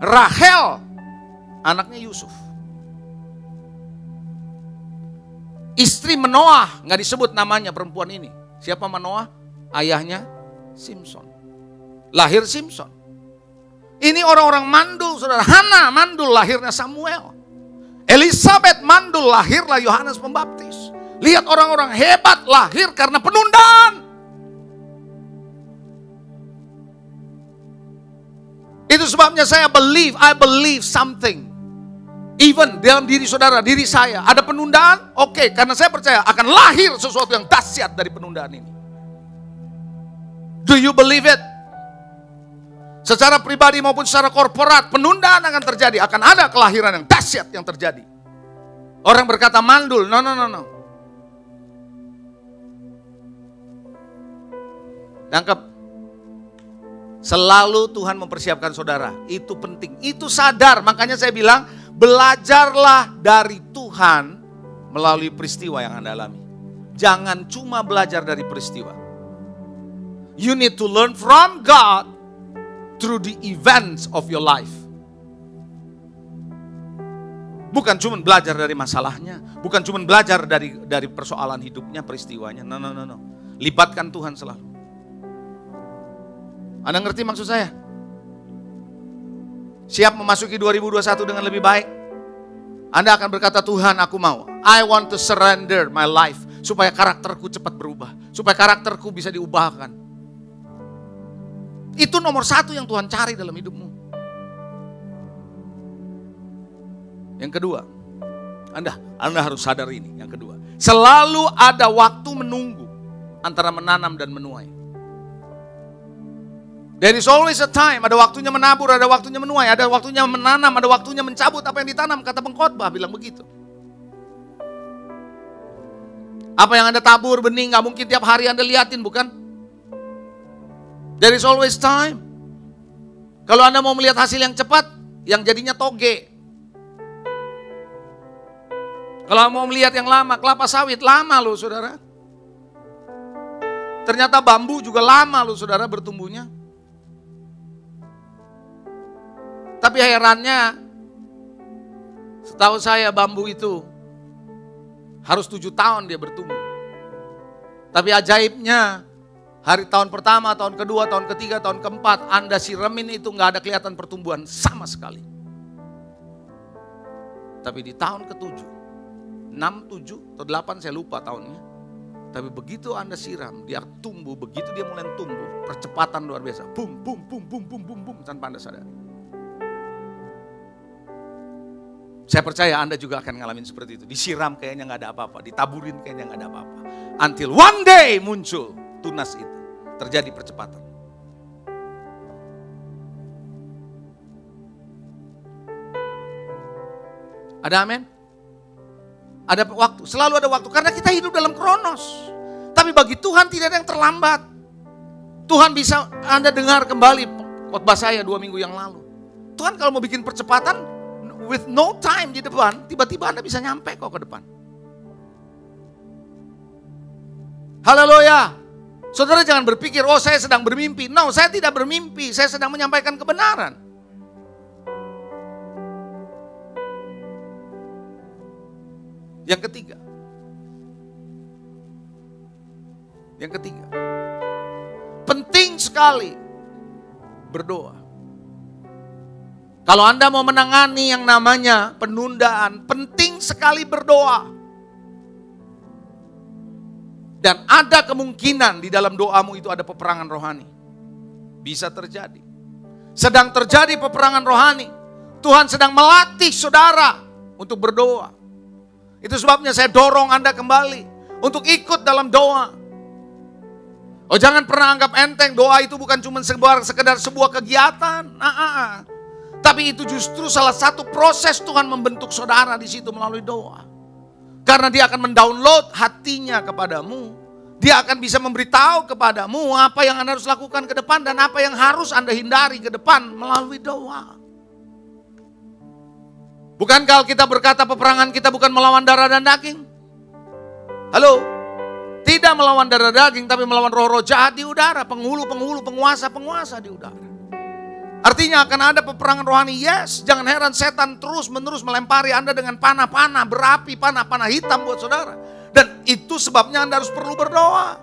Rahel, anaknya Yusuf. Istri Manoah, nggak disebut namanya perempuan ini. Siapa Manoah? Ayahnya Simson. Lahir Simson. Ini orang-orang mandul, saudara. Hana mandul, lahirnya Samuel. Elizabeth mandul, lahirlah Yohanes Pembaptis. Lihat orang-orang hebat lahir karena penundaan. Itu sebabnya I believe something. Even dalam diri saudara, diri saya, ada penundaan, oke, karena saya percaya akan lahir sesuatu yang dahsyat dari penundaan ini. Do you believe it? Secara pribadi maupun secara korporat, penundaan akan terjadi, akan ada kelahiran yang dahsyat yang terjadi. Orang berkata mandul, no. Tangkap. Selalu Tuhan mempersiapkan saudara, itu penting, itu sadar. Makanya saya bilang, belajarlah dari Tuhan melalui peristiwa yang Anda alami. Jangan cuma belajar dari peristiwa. You need to learn from God through the events of your life. Bukan cuma belajar dari masalahnya, bukan cuma belajar dari persoalan hidupnya, peristiwanya. No. Libatkan Tuhan selalu. Anda ngerti maksud saya? Siap memasuki 2021 dengan lebih baik? Anda akan berkata, Tuhan aku mau. I want to surrender my life. Supaya karakterku cepat berubah. Supaya karakterku bisa diubahkan. Itu nomor satu yang Tuhan cari dalam hidupmu. Yang kedua, Anda harus sadar ini. Yang kedua, selalu ada waktu menunggu antara menanam dan menuai. There is always a time, ada waktunya menabur, ada waktunya menuai, ada waktunya menanam, ada waktunya mencabut apa yang ditanam, kata pengkhotbah bilang begitu. Apa yang Anda tabur benih, gak mungkin tiap hari Anda liatin, bukan? There is always time. Kalau Anda mau melihat hasil yang cepat, yang jadinya toge. Kalau mau melihat yang lama, kelapa sawit, lama loh saudara. Ternyata bambu juga lama loh saudara bertumbuhnya. Tapi herannya, setahu saya bambu itu harus 7 tahun dia bertumbuh. Tapi ajaibnya, hari tahun pertama, tahun kedua, tahun ketiga, tahun keempat, Anda siremin itu gak ada kelihatan pertumbuhan sama sekali. Tapi di tahun ke-7, 6, 7, atau 8 saya lupa tahunnya. Tapi begitu Anda siram, dia tumbuh, begitu dia mulai tumbuh, percepatan luar biasa. Bum, bum, bum, bum, bum, bum, bum, tanpa Anda sadari. Saya percaya Anda juga akan ngalamin seperti itu. Disiram kayaknya gak ada apa-apa, ditaburin kayaknya gak ada apa-apa. Until one day muncul tunas itu. Terjadi percepatan. Ada amin? Ada waktu, selalu ada waktu. Karena kita hidup dalam kronos. Tapi bagi Tuhan tidak ada yang terlambat. Tuhan bisa Anda dengar kembali khotbah saya 2 minggu yang lalu. Tuhan kalau mau bikin percepatan, with no time di depan, tiba-tiba Anda bisa nyampe kok ke depan. Haleluya. Saudara jangan berpikir, oh saya sedang bermimpi. No, saya tidak bermimpi, saya sedang menyampaikan kebenaran. Yang ketiga. Penting sekali berdoa. Kalau Anda mau menangani yang namanya penundaan, penting sekali berdoa. Dan ada kemungkinan di dalam doamu itu ada peperangan rohani. Bisa terjadi. Sedang terjadi peperangan rohani. Tuhan sedang melatih saudara untuk berdoa. Itu sebabnya saya dorong Anda kembali untuk ikut dalam doa. Oh jangan pernah anggap enteng, doa itu bukan cuma sekedar sebuah kegiatan. Tapi itu justru salah satu proses Tuhan membentuk saudara di situ melalui doa. Karena dia akan mendownload hatinya kepadamu. Dia akan bisa memberitahu kepadamu apa yang Anda harus lakukan ke depan dan apa yang harus Anda hindari ke depan melalui doa. Bukankah kita berkata peperangan kita bukan melawan darah dan daging? Halo? Tidak melawan darah daging, tapi melawan roh-roh jahat di udara, penghulu-penghulu, penguasa-penguasa di udara. Artinya akan ada peperangan rohani, yes. Jangan heran setan terus-menerus melempari Anda dengan panah-panah berapi, panah-panah hitam buat saudara. Dan itu sebabnya Anda harus perlu berdoa.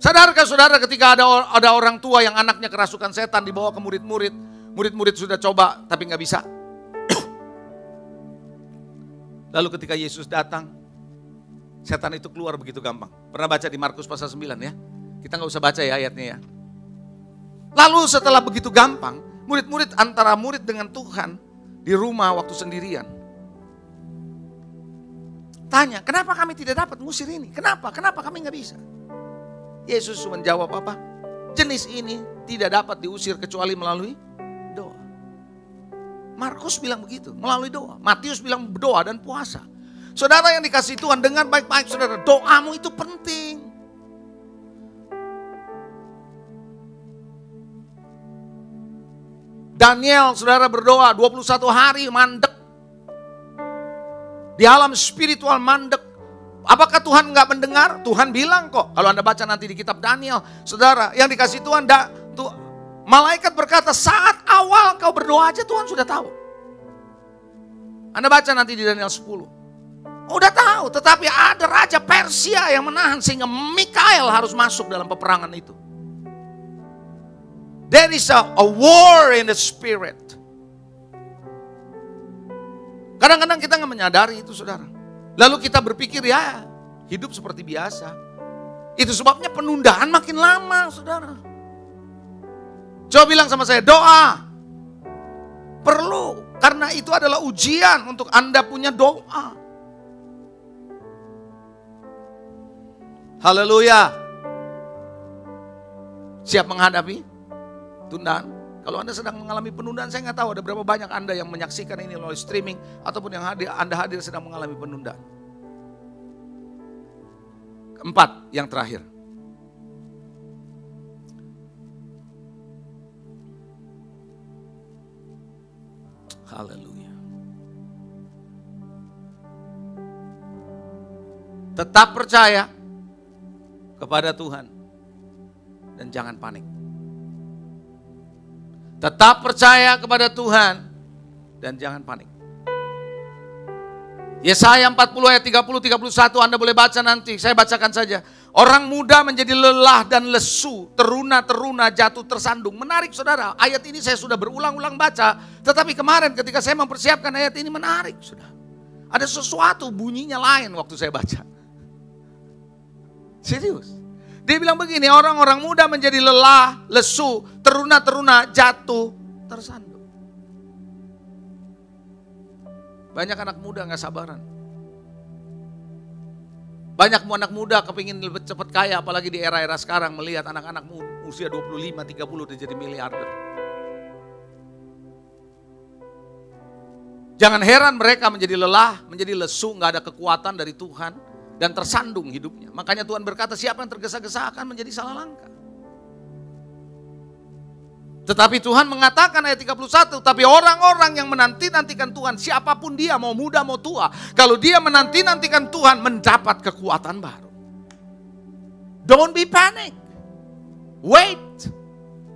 Sadarkah saudara ketika ada orang tua yang anaknya kerasukan setan dibawa ke murid-murid. Murid-murid sudah coba tapi nggak bisa. Lalu ketika Yesus datang, setan itu keluar begitu gampang. Pernah baca di Markus pasal 9 ya? Kita nggak usah baca ya ayatnya ya. Lalu setelah begitu gampang, murid-murid antara murid dengan Tuhan di rumah waktu sendirian. Tanya, kenapa kami tidak dapat ngusir ini? Kenapa kami nggak bisa? Yesus menjawab apa? Jenis ini tidak dapat diusir kecuali melalui doa. Markus bilang begitu, melalui doa. Matius bilang doa dan puasa. Saudara yang dikasih Tuhan, dengar baik-baik saudara, doamu itu penting. Daniel saudara berdoa 21 hari mandek. Di alam spiritual mandek. Apakah Tuhan nggak mendengar? Tuhan bilang kok. Kalau Anda baca nanti di kitab Daniel. Saudara yang dikasih Tuhan. Malaikat berkata saat awal kau berdoa aja Tuhan sudah tahu. Anda baca nanti di Daniel 10. Udah tahu. Tetapi ada raja Persia yang menahan sehingga Mikael harus masuk dalam peperangan itu. There is a war in the spirit. Kadang-kadang kita nggak menyadari itu saudara. Lalu kita berpikir ya hidup seperti biasa. Itu sebabnya penundaan makin lama saudara. Coba bilang sama saya doa. Perlu. Karena itu adalah ujian untuk Anda punya doa. Haleluya. Siap menghadapi tundaan. Kalau Anda sedang mengalami penundaan, saya nggak tahu ada berapa banyak Anda yang menyaksikan ini melalui streaming ataupun yang Anda hadir sedang mengalami penundaan. Keempat, yang terakhir. Haleluya. Tetap percaya kepada Tuhan dan jangan panik. Tetap percaya kepada Tuhan dan jangan panik. Yesaya 40 ayat 30-31 Anda boleh baca nanti, saya bacakan saja. Orang muda menjadi lelah dan lesu, teruna-teruna jatuh tersandung. Menarik saudara, ayat ini saya sudah berulang-ulang baca. Tetapi kemarin ketika saya mempersiapkan ayat ini menarik sudah. Ada sesuatu bunyinya lain waktu saya baca. Serius. Dia bilang begini, orang-orang muda menjadi lelah, lesu, teruna-teruna, jatuh, tersandung. Banyak anak muda gak sabaran. Banyak anak muda kepingin lebih cepat kaya, apalagi di era-era sekarang melihat anak-anak usia 25, 30 udah jadi miliarder. Jangan heran mereka menjadi lelah, menjadi lesu, gak ada kekuatan dari Tuhan. Dan tersandung hidupnya. Makanya Tuhan berkata siapa yang tergesa-gesa akan menjadi salah langkah. Tetapi Tuhan mengatakan ayat 31. Tapi orang-orang yang menanti-nantikan Tuhan. Siapapun dia mau muda mau tua. Kalau dia menanti-nantikan Tuhan mendapat kekuatan baru. Don't be panic. Wait.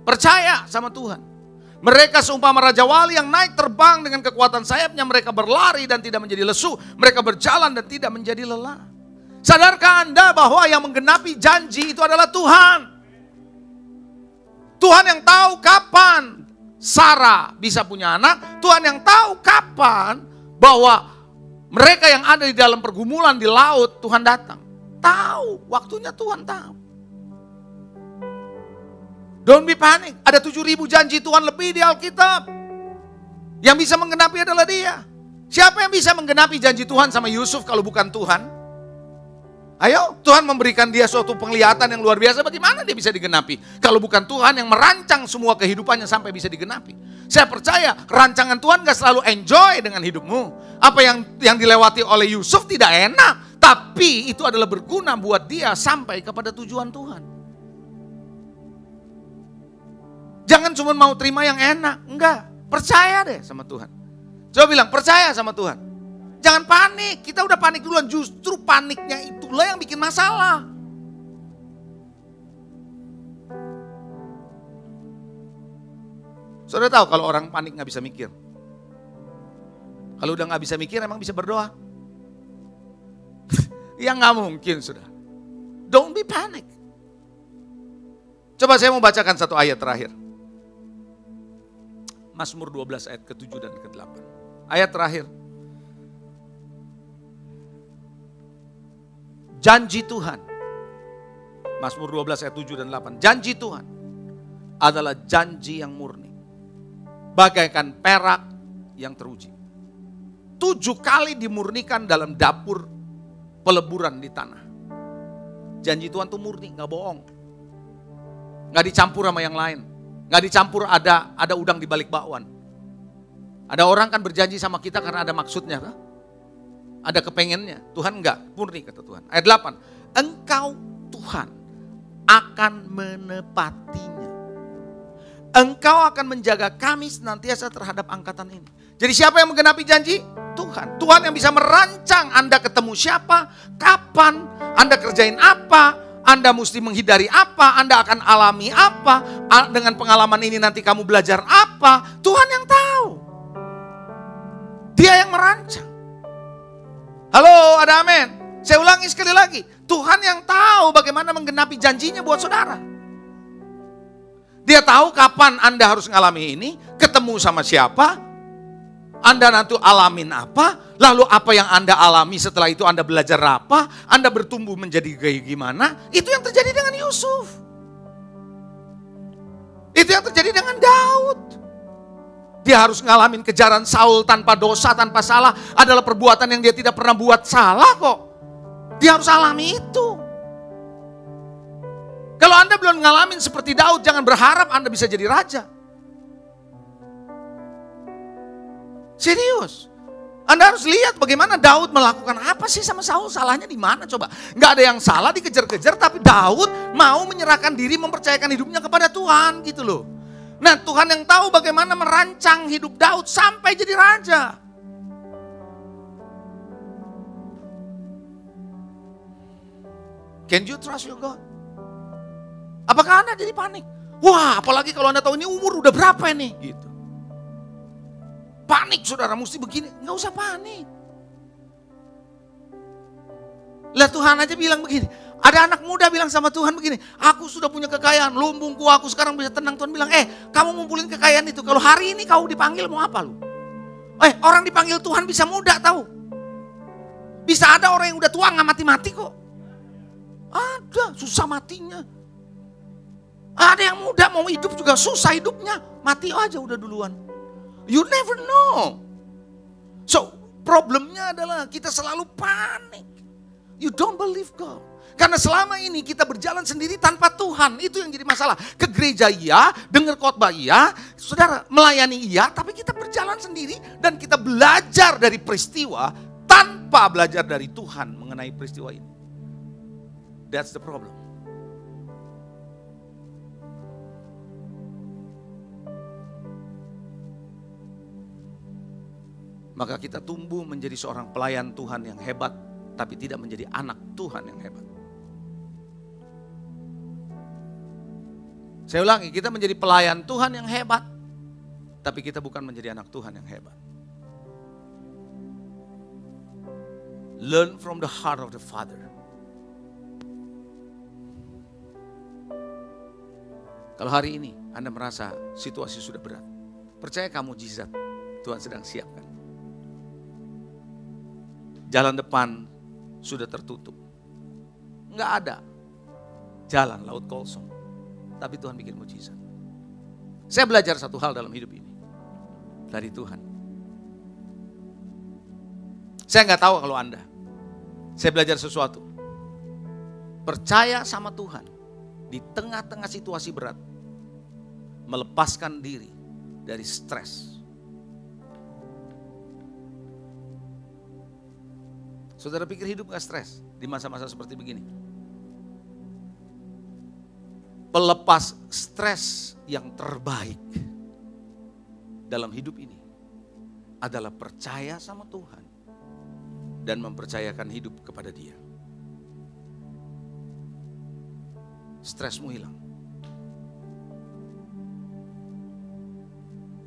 Percaya sama Tuhan. Mereka seumpama Raja Wali yang naik terbang dengan kekuatan sayapnya. Mereka berlari dan tidak menjadi lesu. Mereka berjalan dan tidak menjadi lelah. Sadarkah Anda bahwa yang menggenapi janji itu adalah Tuhan? Tuhan yang tahu kapan Sarah bisa punya anak. Tuhan yang tahu kapan bahwa mereka yang ada di dalam pergumulan di laut Tuhan datang. Tahu, waktunya Tuhan tahu. Don't be panic. Ada 7.000 janji Tuhan lebih di Alkitab. Yang bisa menggenapi adalah Dia. Siapa yang bisa menggenapi janji Tuhan sama Yusuf kalau bukan Tuhan? Ayo, Tuhan memberikan dia suatu penglihatan yang luar biasa. Bagaimana dia bisa digenapi? Kalau bukan Tuhan yang merancang semua kehidupannya sampai bisa digenapi. Saya percaya rancangan Tuhan gak selalu enjoy dengan hidupmu. Apa yang dilewati oleh Yusuf tidak enak. Tapi itu adalah berguna buat dia sampai kepada tujuan Tuhan. Jangan cuma mau terima yang enak. Enggak, percaya deh sama Tuhan. Coba bilang, percaya sama Tuhan. Jangan panik, kita udah panik duluan. Justru paniknya itulah yang bikin masalah. Saudara tahu kalau orang panik gak bisa mikir. Kalau udah gak bisa mikir emang bisa berdoa? Ya gak mungkin sudah. Don't be panic. Coba saya mau bacakan satu ayat terakhir. Mazmur 12 ayat ke-7 dan ke-8. Ayat terakhir. Janji Tuhan. Mazmur 12 ayat 7 dan 8. Janji Tuhan adalah janji yang murni. Bagaikan perak yang teruji. 7 kali dimurnikan dalam dapur peleburan di tanah. Janji Tuhan tuh murni, gak bohong. Gak dicampur sama yang lain. Gak dicampur ada udang di balik bakwan. Ada orang kan berjanji sama kita karena ada maksudnya. Kan? Ada kepengennya. Tuhan enggak, murni kata Tuhan. Ayat 8. Engkau Tuhan akan menepatinya. Engkau akan menjaga kami senantiasa terhadap angkatan ini. Jadi siapa yang menggenapi janji? Tuhan. Tuhan yang bisa merancang Anda ketemu siapa, kapan, Anda kerjain apa, Anda mesti menghindari apa, Anda akan alami apa, dengan pengalaman ini nanti kamu belajar apa. Tuhan yang tahu. Dia yang merancang. Halo, ada amin. Saya ulangi sekali lagi. Tuhan yang tahu bagaimana menggenapi janjinya buat saudara. Dia tahu kapan Anda harus ngalami ini, ketemu sama siapa, Anda nanti alamin apa, lalu apa yang Anda alami setelah itu Anda belajar apa, Anda bertumbuh menjadi kayak gimana. Itu yang terjadi dengan Yusuf. Itu yang terjadi dengan Daud. Dia harus ngalamin kejaran Saul tanpa dosa, tanpa salah. Adalah perbuatan yang dia tidak pernah buat salah kok. Dia harus alami itu. Kalau Anda belum ngalamin seperti Daud, jangan berharap Anda bisa jadi raja. Serius. Anda harus lihat bagaimana Daud melakukan apa sih sama Saul. Salahnya di mana coba? Gak ada yang salah, dikejar-kejar, tapi Daud mau menyerahkan diri, mempercayakan hidupnya kepada Tuhan gitu loh. Nah, Tuhan yang tahu bagaimana merancang hidup Daud sampai jadi raja. Can you trust your God? Apakah Anda jadi panik? Wah, apalagi kalau Anda tahu ini umur udah berapa nih gitu. Panik saudara, mesti begini. Nggak usah panik. Lah Tuhan aja bilang begini. Ada anak muda bilang sama Tuhan begini. Aku sudah punya kekayaan, lumbungku aku sekarang bisa tenang. Tuhan bilang, kamu ngumpulin kekayaan itu. Kalau hari ini kau dipanggil mau apa lu? Orang dipanggil Tuhan bisa muda tahu. Bisa ada orang yang udah tua nggak mati-mati kok. Ada, susah matinya. Ada yang muda mau hidup juga susah hidupnya. Mati aja udah duluan. You never know. So problemnya adalah kita selalu panik. You don't believe God. Karena selama ini kita berjalan sendiri tanpa Tuhan. Itu yang jadi masalah. Ke gereja iya, dengar khotbah iya, saudara melayani iya, tapi kita berjalan sendiri dan kita belajar dari peristiwa tanpa belajar dari Tuhan mengenai peristiwa ini. That's the problem. Maka kita tumbuh menjadi seorang pelayan Tuhan yang hebat, tapi tidak menjadi anak Tuhan yang hebat. Saya ulangi, kita menjadi pelayan Tuhan yang hebat, tapi kita bukan menjadi anak Tuhan yang hebat. Learn from the heart of the Father. Kalau hari ini Anda merasa situasi sudah berat, percaya kamu mukjizat Tuhan sedang siapkan. Jalan depan sudah tertutup. Enggak ada jalan laut kosong. Tapi Tuhan bikin mukjizat. Saya belajar satu hal dalam hidup ini. Dari Tuhan. Saya enggak tahu kalau Anda. Saya belajar sesuatu. Percaya sama Tuhan. Di tengah-tengah situasi berat. Melepaskan diri dari stres. Saudara pikir hidup gak stres di masa-masa seperti begini? pelepas stres yang terbaik dalam hidup ini adalah percaya sama Tuhan dan mempercayakan hidup kepada Dia. Stresmu hilang.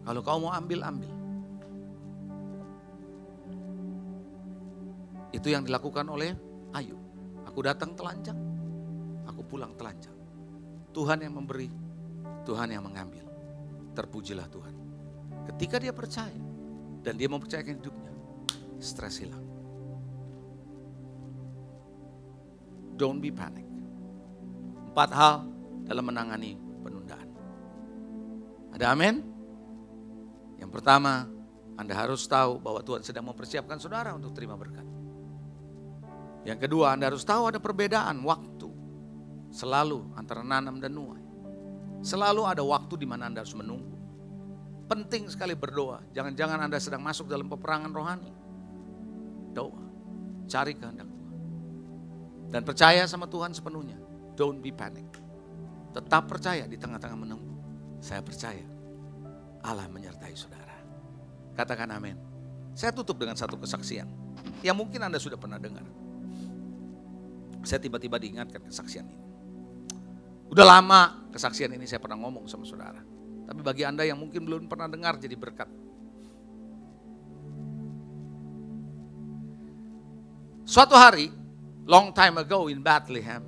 Kalau kau mau ambil. Itu yang dilakukan oleh Ayub. Aku datang telanjang, aku pulang telanjang. Tuhan yang memberi, Tuhan yang mengambil. Terpujilah Tuhan. Ketika dia percaya dan dia mempercayakan hidupnya, stres hilang. Don't be panic. 4 hal dalam menangani penundaan. Ada amin? Yang pertama, Anda harus tahu bahwa Tuhan sedang mempersiapkan saudara untuk terima berkat. Yang kedua, Anda harus tahu ada perbedaan waktu selalu antara nanam dan nuai. Selalu ada waktu di mana Anda harus menunggu. Penting sekali berdoa. Jangan-jangan Anda sedang masuk dalam peperangan rohani. Doa, cari kehendak Tuhan. Dan percaya sama Tuhan sepenuhnya. Don't be panic. Tetap percaya di tengah-tengah menunggu. Saya percaya Allah menyertai saudara. Katakan amin. Saya tutup dengan satu kesaksian yang mungkin Anda sudah pernah dengar. Saya tiba-tiba diingatkan kesaksian ini. Udah lama kesaksian ini saya pernah ngomong sama saudara. Tapi bagi Anda yang mungkin belum pernah dengar jadi berkat. Suatu hari, long time ago in Bethlehem,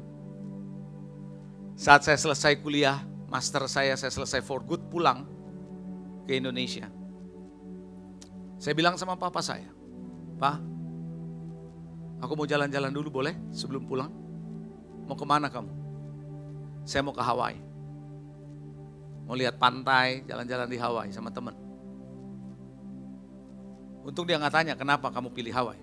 saat saya selesai kuliah, master saya selesai for good pulang ke Indonesia. Saya bilang sama papa saya, Pak, aku mau jalan-jalan dulu boleh sebelum pulang? Mau kemana kamu? Saya mau ke Hawaii. Mau lihat pantai, jalan-jalan di Hawaii sama teman. Untung dia nggak tanya kenapa kamu pilih Hawaii.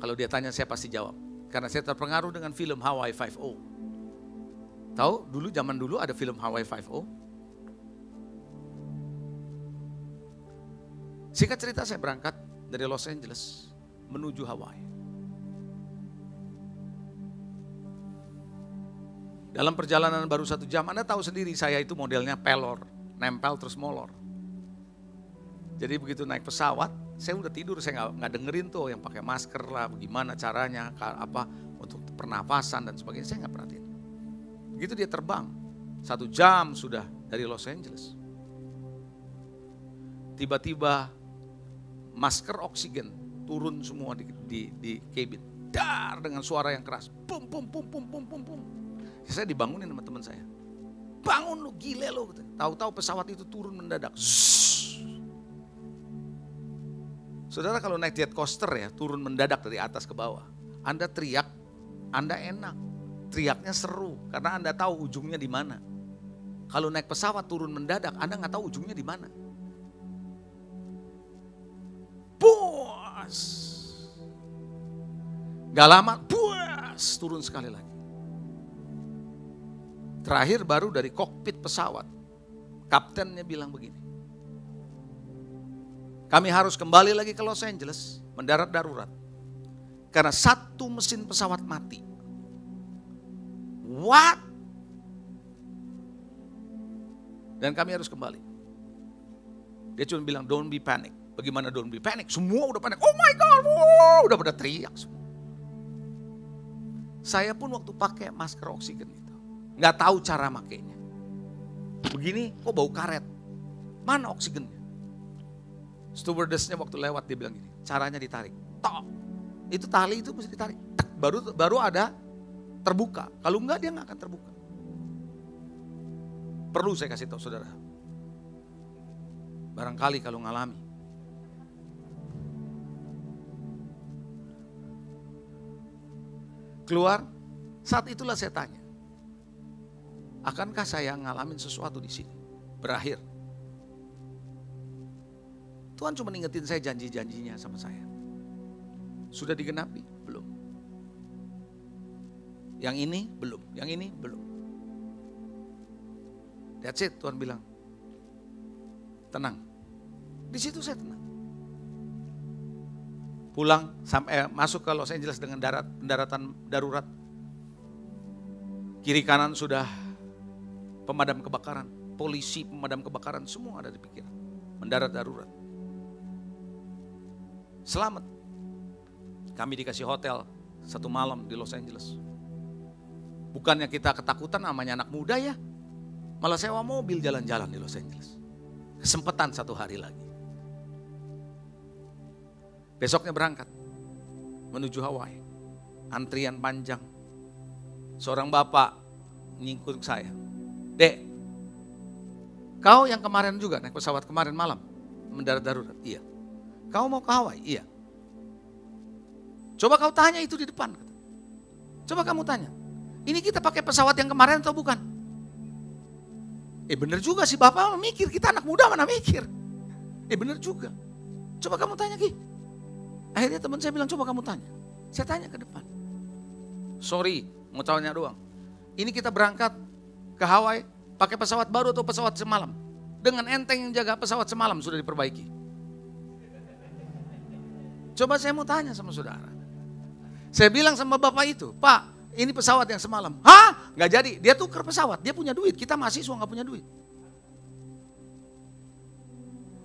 Kalau dia tanya saya pasti jawab. Karena saya terpengaruh dengan film Hawaii 5.0. Tahu zaman dulu ada film Hawaii 5.0. Singkat cerita saya berangkat dari Los Angeles menuju Hawaii. Dalam perjalanan baru 1 jam, Anda tahu sendiri saya itu modelnya pelor, nempel terus molor. Jadi begitu naik pesawat, saya udah tidur, saya nggak dengerin tuh yang pakai masker lah, bagaimana caranya, apa untuk pernapasan dan sebagainya, saya nggak perhatiin. Begitu dia terbang, 1 jam sudah dari Los Angeles. Tiba-tiba masker oksigen turun semua di cabin, dar dengan suara yang keras, pum pum pum pum pum pum pum. Saya dibangunin sama teman saya. Bangun lu, gile lu. Tahu-tahu pesawat itu turun mendadak. Saudara kalau naik jet coaster ya, turun mendadak dari atas ke bawah. Anda teriak, Anda enak. Teriaknya seru, karena Anda tahu ujungnya di mana. Kalau naik pesawat turun mendadak, Anda nggak tahu ujungnya di mana. Buas. Gak lama, buas, turun sekali lagi. Terakhir baru dari kokpit pesawat, kaptennya bilang begini, kami harus kembali lagi ke Los Angeles, mendarat darurat. Karena 1 mesin pesawat mati. What? Dan kami harus kembali. Dia cuma bilang, don't be panic. Bagaimana don't be panic? Semua udah panik. Oh my God, wow, udah pada teriak semua. Saya pun waktu pakai masker oksigen itu, nggak tahu cara makainya. Begini, kok bau karet? Mana oksigennya? Stewardessnya waktu lewat dia bilang gini, caranya ditarik. Tok, itu tali itu mesti ditarik. Tak, baru ada terbuka. Kalau enggak dia nggak akan terbuka. Perlu saya kasih tahu saudara. Barangkali kalau ngalami. Keluar, saat itulah saya tanya, akankah saya ngalamin sesuatu di sini? Berakhir. Tuhan cuma ingetin saya janji-janjinya sama saya. Sudah digenapi? Belum. Yang ini belum, yang ini belum. That's it, Tuhan bilang. Tenang. Di situ saya tenang. Pulang sampai masuk ke Los Angeles dengan pendaratan darurat. Kiri kanan sudah pemadam kebakaran, polisi, pemadam kebakaran, semua ada di pikiran. Mendarat darurat. Selamat. Kami dikasih hotel 1 malam di Los Angeles. Bukannya kita ketakutan namanya anak muda ya. Malah sewa mobil jalan-jalan di Los Angeles. Kesempatan 1 hari lagi. Besoknya berangkat menuju Hawaii. Antrian panjang. Seorang bapak ngikut saya. Dek, kau yang kemarin juga naik pesawat kemarin malam mendarat darurat? Iya. Kau mau ke Hawaii? Iya. Coba kau tanya itu di depan. Coba kamu tanya. Ini kita pakai pesawat yang kemarin atau bukan? Bener juga sih bapak mikir, kita anak muda mana mikir. Bener juga. Coba kamu tanya Ki. Akhirnya teman saya bilang coba kamu tanya. Saya tanya ke depan. Sorry, mau tanya doang. Ini kita berangkat ke Hawaii pakai pesawat baru atau pesawat semalam? Dengan enteng yang jaga pesawat semalam sudah diperbaiki. Coba saya mau tanya sama saudara. Saya bilang sama bapak itu, Pak, ini pesawat yang semalam. Hah? Nggak jadi, dia tukar pesawat, dia punya duit, kita mahasiswa nggak punya duit.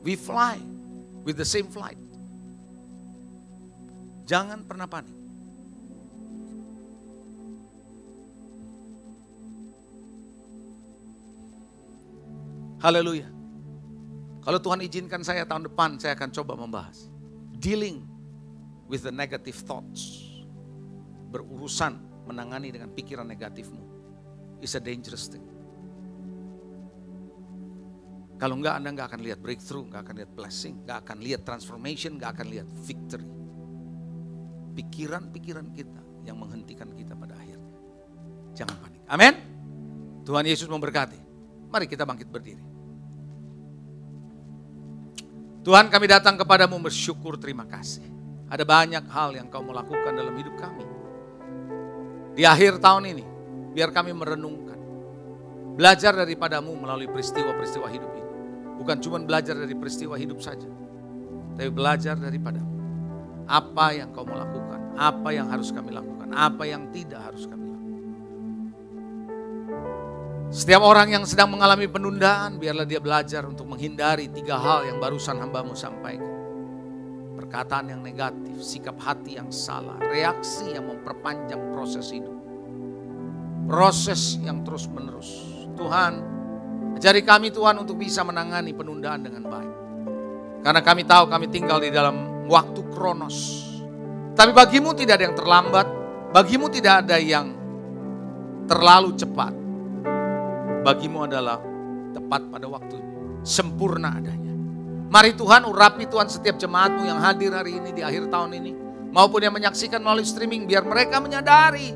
We fly with the same flight. Jangan pernah panik. Haleluya. Kalau Tuhan izinkan saya tahun depan, saya akan coba membahas dealing with the negative thoughts. Berurusan, menangani dengan pikiran negatifmu is a dangerous thing. Kalau enggak, Anda enggak akan lihat breakthrough, enggak akan lihat blessing, enggak akan lihat transformation, enggak akan lihat victory. Pikiran-pikiran kita yang menghentikan kita pada akhirnya. Jangan panik. Amin. Tuhan Yesus memberkati. Mari kita bangkit berdiri. Tuhan, kami datang kepadamu bersyukur, terima kasih. Ada banyak hal yang kau mau lakukan dalam hidup kami. Di akhir tahun ini, biar kami merenungkan. Belajar daripadamu melalui peristiwa-peristiwa hidup ini. Bukan cuma belajar dari peristiwa hidup saja. Tapi belajar daripadamu. Apa yang kau mau lakukan, apa yang harus kami lakukan, apa yang tidak harus kami lakukan. Setiap orang yang sedang mengalami penundaan, biarlah dia belajar untuk menghindari 3 hal yang barusan hamba-Mu sampaikan. Perkataan yang negatif, sikap hati yang salah, reaksi yang memperpanjang proses hidup. Proses yang terus menerus. Tuhan, ajari kami Tuhan untuk bisa menangani penundaan dengan baik. Karena kami tahu kami tinggal di dalam waktu kronos. Tapi bagimu tidak ada yang terlambat, bagimu tidak ada yang terlalu cepat. Bagimu adalah tepat pada waktunya, sempurna adanya. Mari Tuhan urapi Tuhan setiap jemaat-Mu yang hadir hari ini di akhir tahun ini. Maupun yang menyaksikan melalui streaming, biar mereka menyadari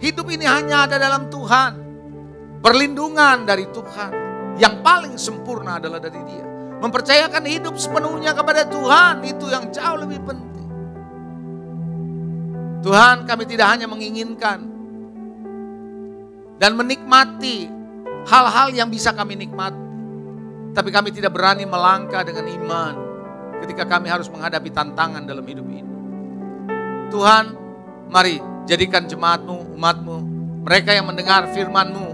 hidup ini hanya ada dalam Tuhan. Perlindungan dari Tuhan yang paling sempurna adalah dari Dia. Mempercayakan hidup sepenuhnya kepada Tuhan, itu yang jauh lebih penting. Tuhan, kami tidak hanya menginginkan dan menikmati hal-hal yang bisa kami nikmati. Tapi kami tidak berani melangkah dengan iman ketika kami harus menghadapi tantangan dalam hidup ini. Tuhan, mari jadikan jemaat-Mu, umat-Mu, mereka yang mendengar firman-Mu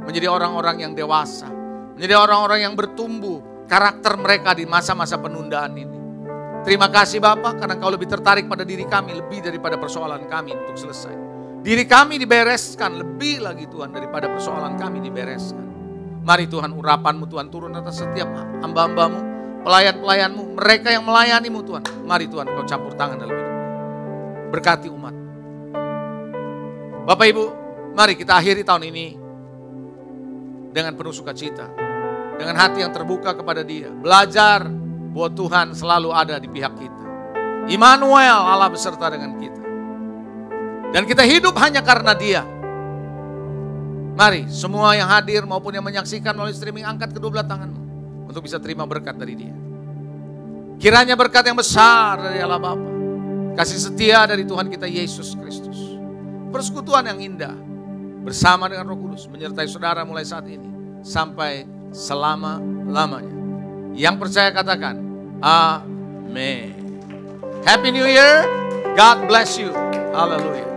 menjadi orang-orang yang dewasa, menjadi orang-orang yang bertumbuh karakter mereka di masa-masa penundaan ini. Terima kasih Bapa, karena Kau lebih tertarik pada diri kami lebih daripada persoalan kami untuk selesai. Diri kami dibereskan lebih lagi Tuhan daripada persoalan kami dibereskan. Mari Tuhan urapan-Mu Tuhan turun atas setiap hamba-hamba-Mu, pelayan-pelayan-Mu, mereka yang melayani-Mu Tuhan. Mari Tuhan Kau campur tangan dalam hidup mereka. Berkati umat. Bapak Ibu, mari kita akhiri tahun ini dengan penuh sukacita. Dengan hati yang terbuka kepada Dia. Belajar bahwa Tuhan selalu ada di pihak kita. Immanuel, Allah beserta dengan kita. Dan kita hidup hanya karena Dia. Mari semua yang hadir maupun yang menyaksikan melalui streaming, angkat kedua belah tanganmu untuk bisa terima berkat dari Dia. Kiranya berkat yang besar dari Allah Bapa, kasih setia dari Tuhan kita Yesus Kristus, persekutuan yang indah bersama dengan Roh Kudus menyertai saudara mulai saat ini sampai selama-lamanya. Yang percaya katakan amin. Happy New Year. God bless you. Hallelujah.